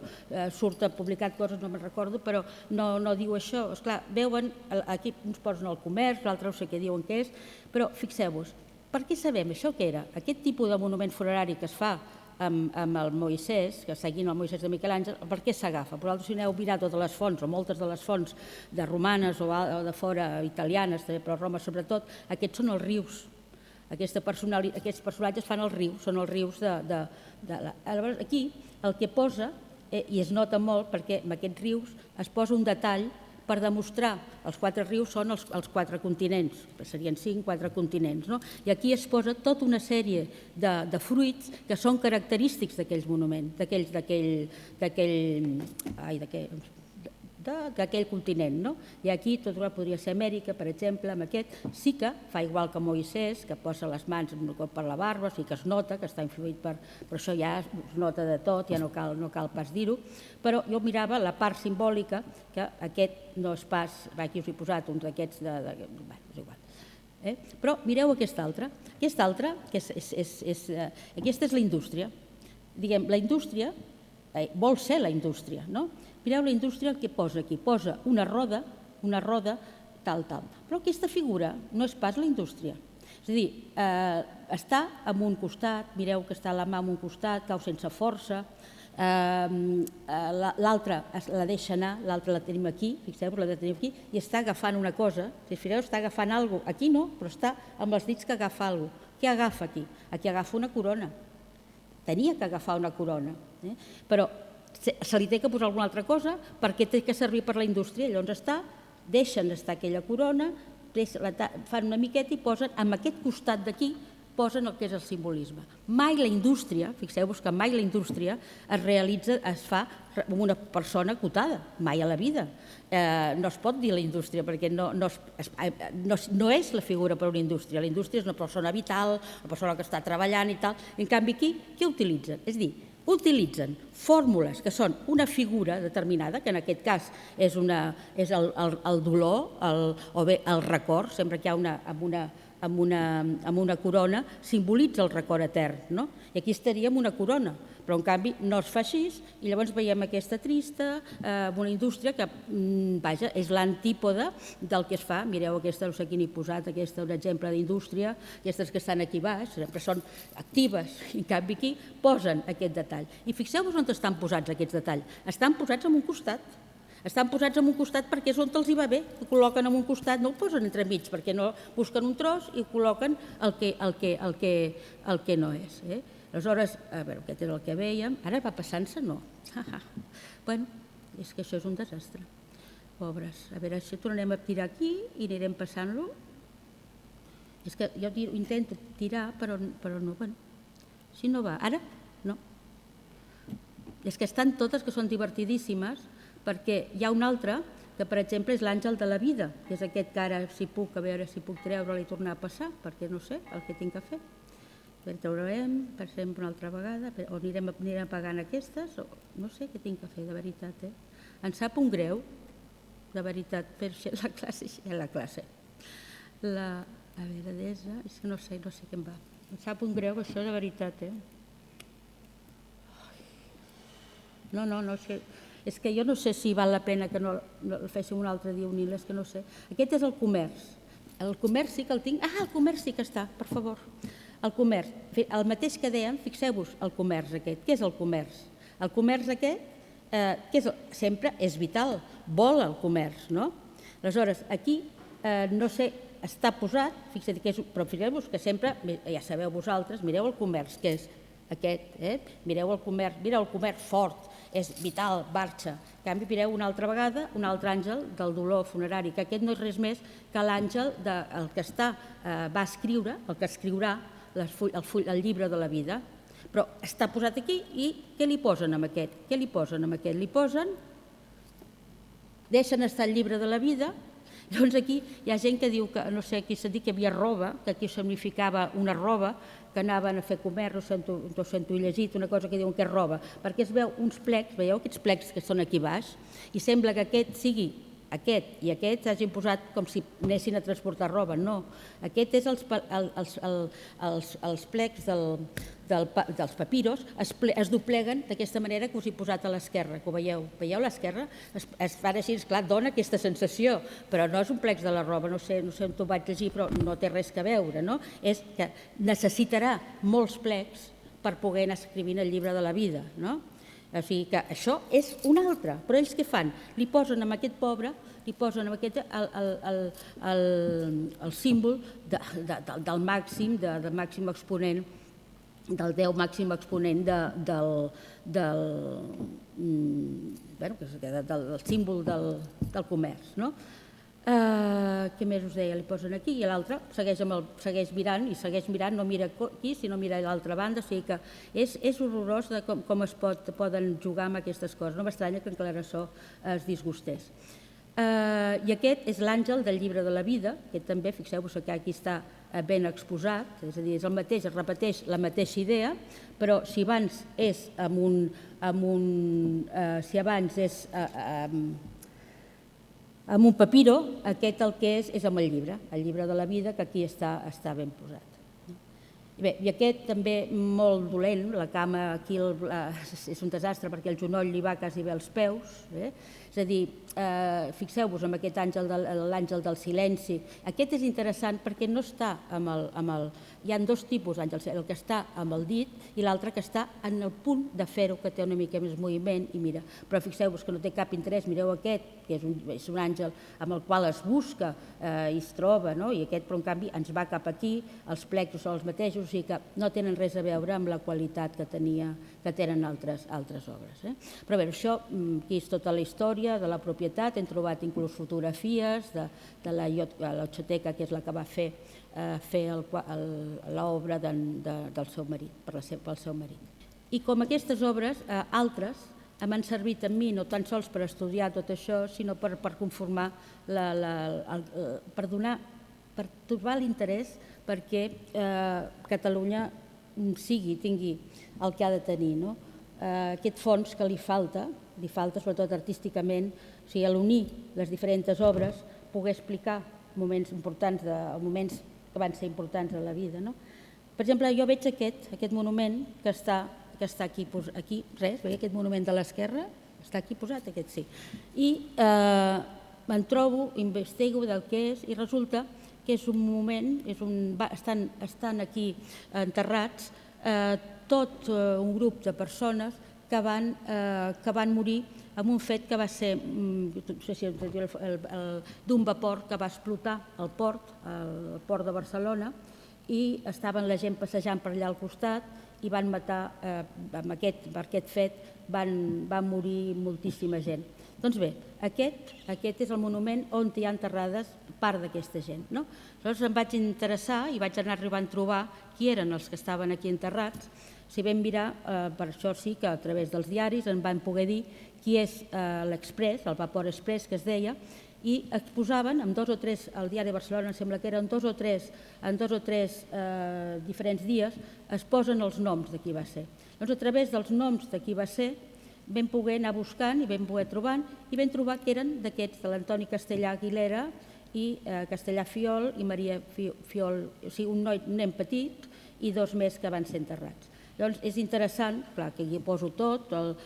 surt publicat coses, no me'n recordo, però no diu això. Esclar, veuen, aquí uns posen el comerç, l'altre no sé què diuen que és, però fixeu-vos, per què sabem això que era? Aquest tipus de monument funerari que es fa amb el Moisès, que seguint el Moisès de Miquel Àngel, per què s'agafa? Vosaltres si aneu a mirar totes les fonts, o moltes de les fonts de romanes o de fora italianes, però Roma sobretot, aquests són els rius. Aquests personatges fan els rius, són els rius de... Llavors aquí el que posa, i es nota molt perquè en aquests rius es posa un detall per demostrar els 4 rius són els 4 continents, serien 4 continents. I aquí es posa tota una sèrie de fruits que són característics d'aquells monuments, d'aquell continent. I aquí tot podria ser Amèrica, per exemple, amb aquest sí que fa igual que Moisès, que posa les mans per la barba, sí que es nota que està influït per... Però això ja es nota de tot, ja no cal pas dir-ho, però jo mirava la part simbòlica, que aquest no és pas... Aquí us he posat uns d'aquests de... Bé, és igual. Però mireu aquesta altra. Aquesta altra, aquesta és la indústria. Diguem, la indústria vol ser la indústria, no? Mireu la indústria el que posa aquí. Posa una roda, tal. Però aquesta figura no és pas la indústria. És a dir, està en un costat, mireu que està la mà en un costat, cau sense força, l'altra la deixa anar, l'altra la tenim aquí, fixeu-vos, la tenim aquí, i està agafant una cosa, si fixeu, està agafant alguna cosa, aquí no, però està amb els dits que agafa alguna cosa. Què agafa aquí? Aquí agafa una corona. Tenia que agafar una corona, però se li té que posar alguna altra cosa perquè té que servir per la indústria. Llavors deixen estar aquella corona, fan una miqueta i posen, amb aquest costat d'aquí, posen el que és el simbolisme. Mai la indústria, fixeu-vos que mai la indústria es fa amb una persona acotada, mai a la vida. No es pot dir la indústria perquè no és la figura per a una indústria. La indústria és una persona vital, una persona que està treballant i tal. En canvi aquí, què utilitzen? És a dir, utilitzen fórmules que són una figura determinada, que en aquest cas és el dolor o bé el record, sempre que hi ha amb una corona, simbolitza el record etern, no? I aquí estaria amb una corona, però en canvi no es fa així i llavors veiem aquesta trista, una indústria que, vaja, és l'antípoda del que es fa. Mireu aquesta, no sé quin he posat, aquesta un exemple d'indústria, aquestes que estan aquí baix, sempre són actives, i en canvi aquí posen aquest detall. I fixeu-vos on estan posats aquests detalls. Estan posats en un costat. Estan posats en un costat perquè és on els hi va bé, ho col·loquen en un costat, no ho posen entremig, perquè no busquen un tros i ho col·loquen el que no és. Aleshores, a veure, aquest és el que vèiem, ara va passant-se, no. Bueno, és que això és un desastre. Pobres, a veure si ho tornarem a tirar aquí i anirem passant-lo. És que jo intento tirar, però no, bueno, si no va, ara, no. És que estan totes que són divertidíssimes, perquè hi ha un altre, que per exemple és l'àngel de la vida, que és aquest que ara, si puc, a veure si puc treure-li i tornar a passar, perquè no sé el que tinc a fer. El traurem, passem una altra vegada, o anirem apagant aquestes, o no sé què tinc a fer, de veritat. Em sap un greu, de veritat, per la classe. A veure, Desa, és que no sé què em va. Em sap un greu, això, de veritat. No sé. És que jo no sé si val la pena que no el féssim un altre dia unint, és que no sé. Aquest és el comerç. El comerç sí que el tinc. El comerç sí que està, per favor. El comerç. El mateix que dèiem, fixeu-vos el comerç aquest. Què és el comerç? El comerç aquest sempre és vital. Vol el comerç, no? Aleshores, aquí, no sé, està posat, però fixeu-vos que sempre, ja sabeu vosaltres, mireu el comerç, que és aquest, mireu el comerç fort, és vital, marxa. En canvi, mireu una altra vegada un altre àngel del dolor funerari, que aquest no és res més que l'àngel el que va escriure, el que escriurà el llibre de la vida. Però està posat aquí i què li posen amb aquest? Li posen, deixen estar el llibre de la vida. Doncs aquí hi ha gent que diu que, no sé, aquí s'ha dit que hi havia roba, que aquí significava una roba, que anaven a fer comerç, no sento llegit, una cosa que diuen que és roba, perquè es veu uns plecs, veieu aquests plecs que són aquí baix, i sembla que aquest sigui aquest i aquest s'hagin posat com si anessin a transportar roba. No, aquest és els plecs dels papiros, es dobleguen d'aquesta manera que us he posat a l'esquerra, que ho veieu. Veieu l'esquerra? Es fan així, esclar, dona aquesta sensació, però no és un plecs de la roba, no sé on t'ho vaig llegir, però no té res a veure, no? És que necessitarà molts plecs per poder anar escrivint el llibre de la vida, no? O sigui que això és un altre, però ells què fan? Li posen amb aquest pobre, li posen amb aquest el símbol del màxim exponent, del 10 màxim exponent del símbol del comerç, no? Què més us deia? Li posen aquí i l'altre segueix mirant, i segueix mirant, no mira aquí, sinó mira a l'altra banda, o sigui que és horrorós com es poden jugar amb aquestes coses. No m'estranya que en Clarasó es disgustés. I aquest és l'àngel del llibre de la vida, que també, fixeu-vos que aquí està ben exposat, és a dir, és el mateix, es repeteix la mateixa idea, però si abans és amb un papiro, aquest el que és amb el llibre de la vida, que aquí està ben posat. Bé, i aquest també molt dolent, la cama aquí és un desastre perquè el genoll li va quasi bé als peus, és a dir, fixeu-vos en aquest àngel, l'àngel del silenci. Aquest és interessant perquè no està amb el... Hi ha dos tipus d'àngels, el que està amb el dit i l'altre que està en el punt de fer-ho, que té una mica més moviment i mira. Però fixeu-vos que no té cap interès, mireu aquest, que és un àngel amb el qual es busca i es troba, no? I aquest, però en canvi, ens va cap aquí, els plecs són els mateixos, o sigui que no tenen res a veure amb la qualitat que tenen altres obres. Però bé, això aquí és tota la història de la propietat, hem trobat inclús fotografies de la Ochoteca, que és la que va fer l'obra del seu marit, pel seu marit. I com aquestes obres, altres m'han servit a mi no tan sols per estudiar tot això, sinó per conformar, per trobar l'interès perquè Catalunya tingui el que ha de tenir, no? Aquest fons que li falta sobretot artísticament, o sigui, a l'unir les diferents obres, poder explicar moments importants, moments que van ser importants a la vida. Per exemple, jo veig aquest monument que està aquí, res, veig aquest monument de l'esquerra, està aquí posat, aquest sí. I me'n trobo, investigo del que és i resulta que és un moment, estan aquí enterrats tot un grup de persones que van morir en un fet que va ser d'un vapor que va explotar al port de Barcelona, i estaven la gent passejant per allà al costat i van matar, per aquest fet van morir moltíssima gent. Doncs bé, aquest és el monument on hi ha enterrades part d'aquesta gent. Llavors em vaig interessar i vaig anar arribant a trobar qui eren els que estaven aquí enterrats. Si vam mirar, per això sí que a través dels diaris em van poder dir qui és l'Express, el Vapor Express que es deia, i exposaven en 2 o 3, al diari de Barcelona em sembla que eren en 2 o 3 diferents dies, es posen els noms de qui va ser. Doncs a través dels noms de qui va ser vam poder anar buscant i vam poder trobant i vam trobar que eren d'aquests, de l'Antoni Castellà Aguilera i Castellà Fiol i Maria Fiol, o sigui, un nen petit i 2 més que van ser enterrats. Llavors és interessant, clar, que hi poso tot, per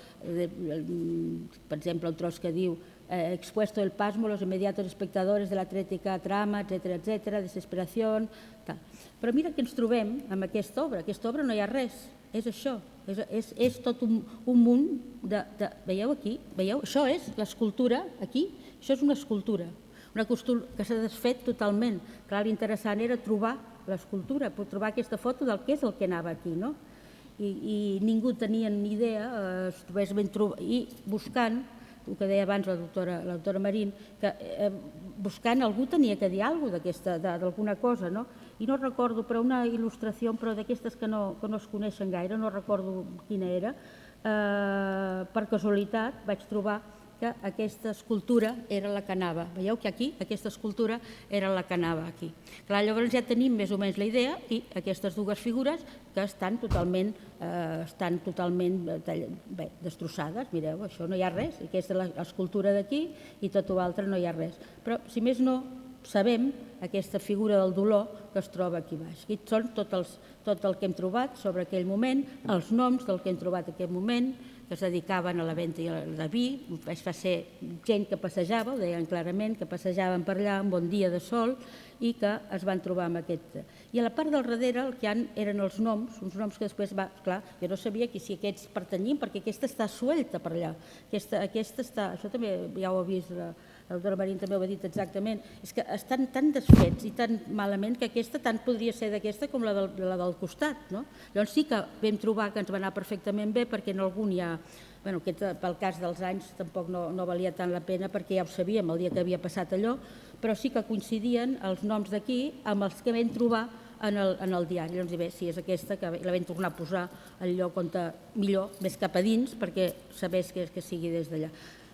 exemple el tros que diu expuesto el pasmo los inmediatos espectadores de la trética trama, etcétera, desesperación, tal. Però mira que ens trobem amb aquesta obra no hi ha res, és això, és tot un munt de... Veieu aquí? Veieu? Això és l'escultura, aquí, això és una escultura que s'ha desfet totalment. Clar, l'interessant era trobar l'escultura, trobar aquesta foto del que és el que anava aquí, no? I ningú tenia ni idea, i buscant, el que deia abans la doctora Marín, que buscant algú tenia que dir alguna cosa d'alguna cosa, no? I no recordo, però una il·lustració, però d'aquestes que no es coneixen gaire, no recordo quina era, per casualitat vaig trobar que aquesta escultura era la que anava. Veieu que aquí, aquesta escultura era la que anava aquí. Clar, llavors ja tenim més o menys la idea i aquestes 2 figures que estan totalment destrossades. Mireu, això no hi ha res. Aquesta és l'escultura d'aquí i tot l'altre no hi ha res. Però, si més no, sabem aquesta figura del dolor que es troba aquí baix. Aquí són tot el que hem trobat sobre aquell moment, els noms del que hem trobat en aquell moment, que es dedicaven a la venda de vi, va ser gent que passejava, ho deien clarament, que passejaven per allà un bon dia de sol i que es van trobar amb aquest... I a la part del darrere el que hi ha eren els noms, uns noms que després va... Clar, jo no sabia si aquests pertanyien, perquè aquesta està suelta per allà. Aquesta està... Això també ja ho ha vist, la doctora Marín també ho ha dit exactament. És que estan tan desfets i tan malament que aquesta tant podria ser d'aquesta com la del costat, no? Llavors sí que vam trobar que ens va anar perfectament bé perquè en algun hi ha... Bueno, pel cas dels anys tampoc no valia tant la pena perquè ja ho sabíem el dia que havia passat allò, però sí que coincidien els noms d'aquí amb els que vam trobar en el diari. Llavors, bé, si és aquesta, que la vam tornar a posar al lloc on millor, més cap a dins, perquè sabés que sigui des d'allà.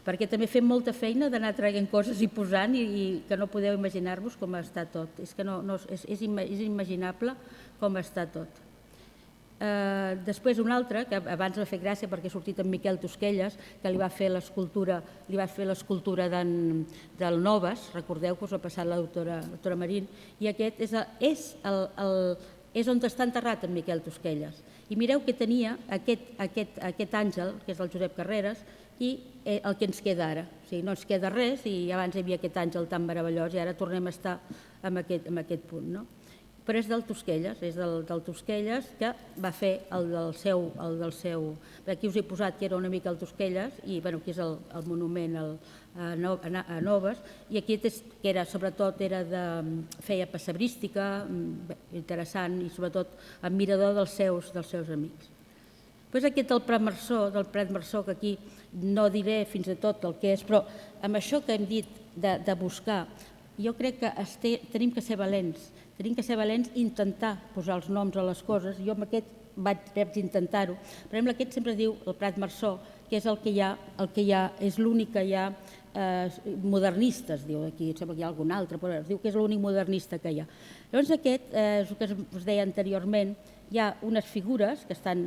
Perquè també fem molta feina d'anar traient coses i posant i que no podeu imaginar-vos com està tot. És que és inimaginable com està tot. Després un altre, que abans m'ha fet gràcia perquè ha sortit en Miquel Tosquelles, que li va fer l'escultura del Noves, recordeu que us ha passat la doctora Marín, i aquest és on està enterrat en Miquel Tosquelles. I mireu que tenia aquest àngel, que és el Josep Carreras, i el que ens queda ara. O sigui, no ens queda res i abans hi havia aquest àngel tan meravellós i ara tornem a estar en aquest punt, no? Però és del Tosquelles, és del Tosquelles que va fer el del seu... Aquí us he posat que era una mica el Tosquelles i aquí és el monument a Noves i aquí que sobretot feia passebrística, interessant i sobretot admirador dels seus amics. Després aquest del Prat Marçó, que aquí no diré fins i tot el que és, però amb això que hem dit de buscar, jo crec que tenim que ser valents, i intentar posar els noms a les coses. Jo amb aquest vaig intentar-ho. Per exemple, aquest sempre diu, el Prat Marçó, que és el que hi ha, és l'únic que hi ha modernista, es diu aquí, sembla que hi ha algun altre, però es diu que és l'únic modernista que hi ha. Llavors aquest, és el que us deia anteriorment, hi ha unes figures que estan,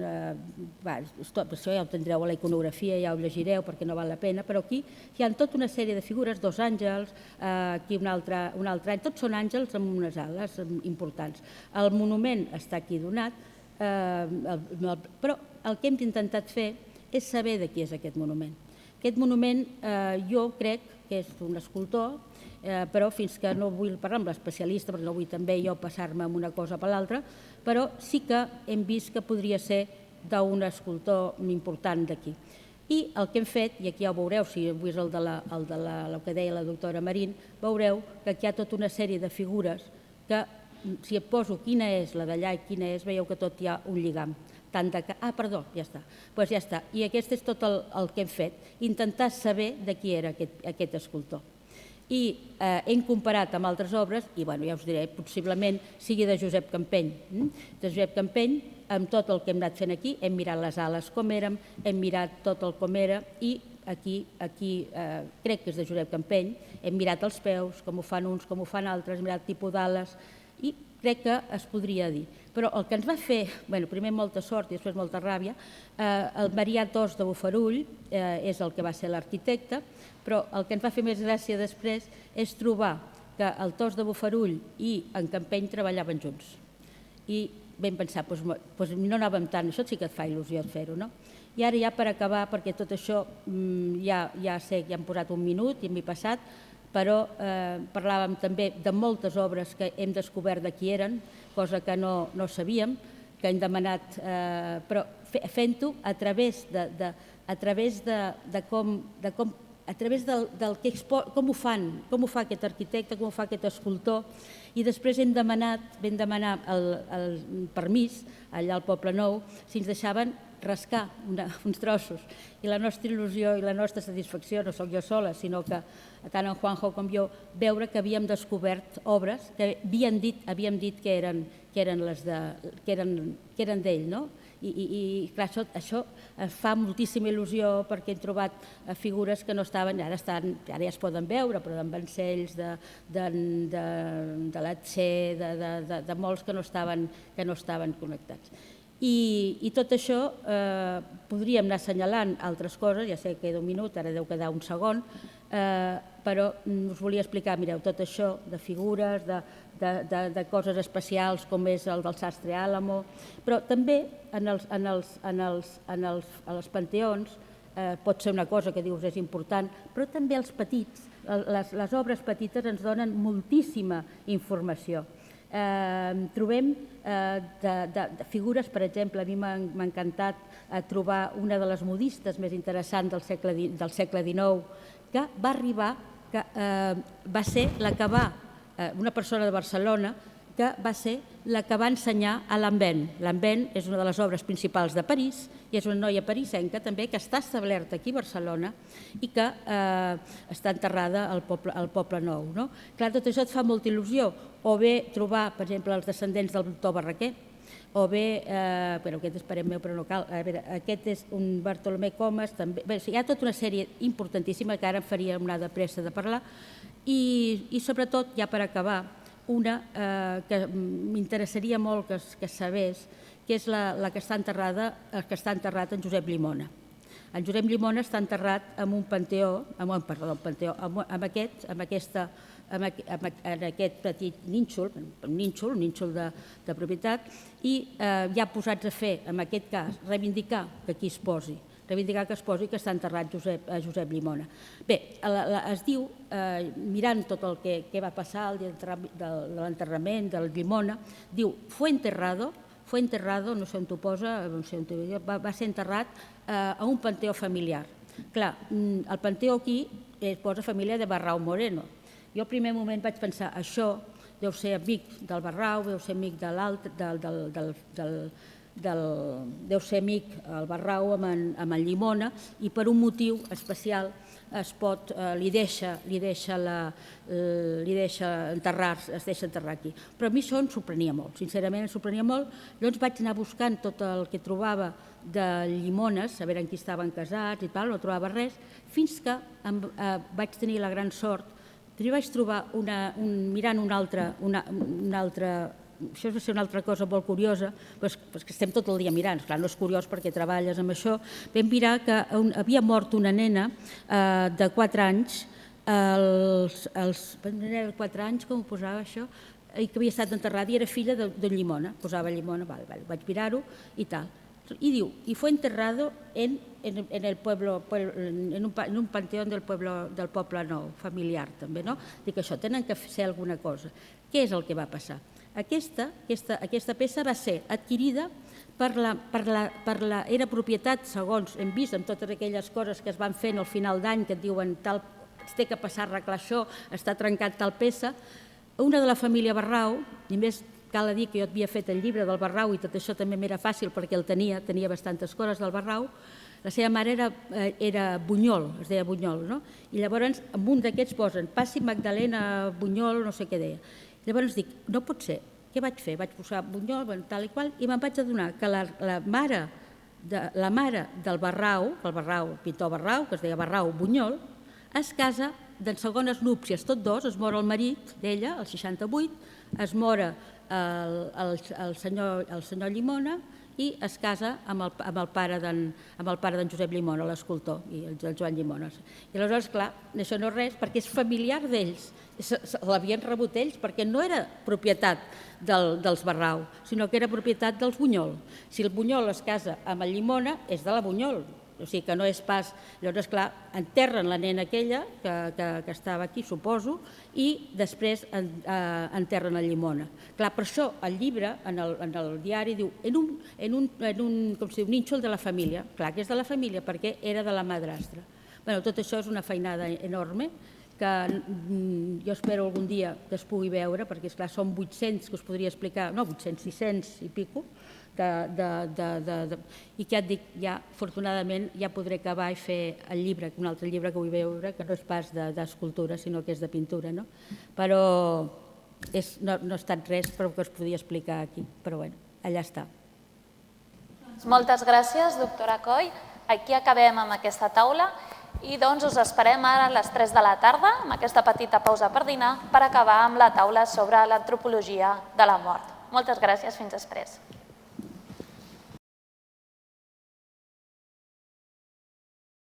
això ja ho tindreu a la iconografia, ja ho llegireu perquè no val la pena, però aquí hi ha tota una sèrie de figures, 2 àngels, aquí un altre any, tots són àngels amb unes ales importants. El monument està aquí donat, però el que hem intentat fer és saber de qui és aquest monument. Aquest monument jo crec que és un escultor, però fins que no vull parlar amb l'especialista, perquè no vull també jo passar-me amb una cosa per l'altra, però sí que hem vist que podria ser d'un escultor important d'aquí. I el que hem fet, i aquí ja ho veureu, si avui és el que deia la doctora Marín, veureu que aquí hi ha tota una sèrie de figures que, si et poso quina és la d'allà i quina és, veieu que tot hi ha un lligam. Perdó, ja està. Doncs ja està. I aquest és tot el que hem fet, intentar saber de qui era aquest escultor. I hem comparat amb altres obres, i ja us diré, possiblement sigui de Josep Campeny. De Josep Campeny, amb tot el que hem anat fent aquí, hem mirat les ales com érem, hem mirat tot el com era, i aquí crec que és de Josep Campeny, hem mirat els peus, com ho fan uns, com ho fan altres, hem mirat tipus d'ales, i crec que es podria dir. Però el que ens va fer, primer molta sort i després molta ràbia, el Marià Tos de Bofarull és el que va ser l'arquitecte, però el que ens va fer més gràcia després és trobar que el Tos de Bofarull i en Campeny treballaven junts. I vam pensar, no anàvem tant, això sí que et fa il·lusió fer-ho, no? I ara ja per acabar, perquè tot això ja sé que ja hem posat un minut i m'he passat, però parlàvem també de moltes obres que hem descobert de qui eren, cosa que no sabíem, que hem demanat, però fent-ho a través de com ho fa aquest arquitecte, com ho fa aquest escultor, i després vam demanar el permís allà al Poble Nou si ens deixaven rascar uns trossos. I la nostra il·lusió i la nostra satisfacció, no sóc jo sola, sinó que tant en Juanjo com jo, veure que havíem descobert obres que havíem dit que eren d'ell, no? I clar, això fa moltíssima il·lusió perquè hem trobat figures que no estaven, ara ja es poden veure, però d'en Vancells, de l'Atxer, de molts que no estaven connectats. I tot això podríem anar assenyalant altres coses, ja sé que queda un minut, ara deu quedar un segon, però us volia explicar, mireu, tot això de figures, de coses especials com és el del Sastre Álamo, però també en els panteons pot ser una cosa que dius és important, però també els petits, les obres petites ens donen moltíssima informació. Trobem figures, per exemple, a mi m'ha encantat trobar una de les modistes més interessants del segle XIX, que va arribar, que va ser la que una persona de Barcelona, que va ser la que va ensenyar a Lambén. Lambén és una de les obres principals de París i és una noia parisenca també que està establerta aquí a Barcelona i que està enterrada al Poble Nou. Clar, tot això et fa molta il·lusió, o bé trobar, per exemple, els descendents del doctor Barraquer, o bé, però aquest és pare meu, però no cal, aquest és un Bartolomé Comas, també, hi ha tota una sèrie importantíssima que ara em faria una de pressa de parlar, i sobretot, ja per acabar, una que m'interessaria molt que sabés, que és la que està enterrat en Josep Llimona. En Josep Llimona està enterrat en un panteó, en aquest petit nínxol, un nínxol de propietat, i ja posats a fer, en aquest cas, reivindicar que aquí es posi, que està enterrat Josep Llimona. Bé, es diu, mirant tot el que va passar el dia de l'enterrament del Llimona, diu, fue enterrado, no sé on t'ho posa, va ser enterrat a un panteó familiar. Clar, el panteó aquí es posa família de Barrau Moreno. Jo al primer moment vaig pensar, això deu ser amic del Barrau, deu ser amic de l'altre, deu ser amic el Barrau amb en Llimona, i per un motiu especial li deixa enterrar aquí. Però a mi això em sorprenia molt, sincerament em sorprenia molt. Llavors vaig anar buscant tot el que trobava de llimones, a veure en qui estaven casats i tal, no trobava res, fins que vaig tenir la gran sort. Jo vaig trobar, mirant una altra, això va ser una altra cosa molt curiosa, que estem tot el dia mirant, clar, no és curiós perquè treballes amb això, vam mirar que havia mort una nena de 4 anys, de 4 anys, com ho posava això, i que havia estat enterrada i era filla de Llimona, posava Llimona, vaig mirar-ho i tal. Y diu, y fue enterrado en un panteón del poble nou, familiar també, no? Dic, això, tenen que ser alguna cosa. Què és el que va passar? Aquesta peça va ser adquirida era propietat, segons hem vist en totes aquelles coses que es van fent al final d'any, que et diuen tal, es té que passar a arreglar això, està trencat tal peça, una de la família Barrau, i més cal dir que jo havia fet el llibre del Barrau i tot això també m'era fàcil perquè el tenia bastantes coses del Barrau. La seva mare era Bunyol, es deia Bunyol, no? I llavors en un d'aquests posen Passi Magdalena Bunyol, no sé què deia. Llavors dic, no pot ser. Què vaig fer? Vaig posar Bunyol, tal i qual, i me'n vaig adonar que la mare del Barrau, el pintor Barrau, que es deia Barrau Bunyol, es casa de segones núpcies, tots dos, es mor el marit d'ella, el 68, es mora el senyor Llimona i es casa amb el pare d'en Josep Llimona, l'escultor, i el Joan Llimona. I aleshores, clar, això no és res, perquè és familiar d'ells, l'havien rebut ells, perquè no era propietat dels Barrau, sinó que era propietat dels Bunyol. Si el Bunyol es casa amb el Llimona, és de la Bunyol, o sigui que no és pas... Llavors, clar, enterren la nena aquella, que estava aquí, suposo, i després enterren el Llimona. Clar, per això el llibre, en el diari, diu en un nínxol de la família. Clar que és de la família perquè era de la madrastra. Tot això és una feinada enorme que jo espero algun dia que es pugui veure, perquè esclar, són 800 que us podria explicar, no 800, 600 i pico, i que et dic, ja, afortunadament, ja podré acabar i fer el llibre, un altre llibre que vull veure, que no és pas d'escultura, sinó que és de pintura, no? Però no ha estat res que us podia explicar aquí, però bé, allà està. Moltes gràcies, doctora Coll. Aquí acabem amb aquesta taula i doncs us esperem ara a les 3 de la tarda, amb aquesta petita pausa per dinar, per acabar amb la taula sobre l'antropologia de la mort. Moltes gràcies, fins després.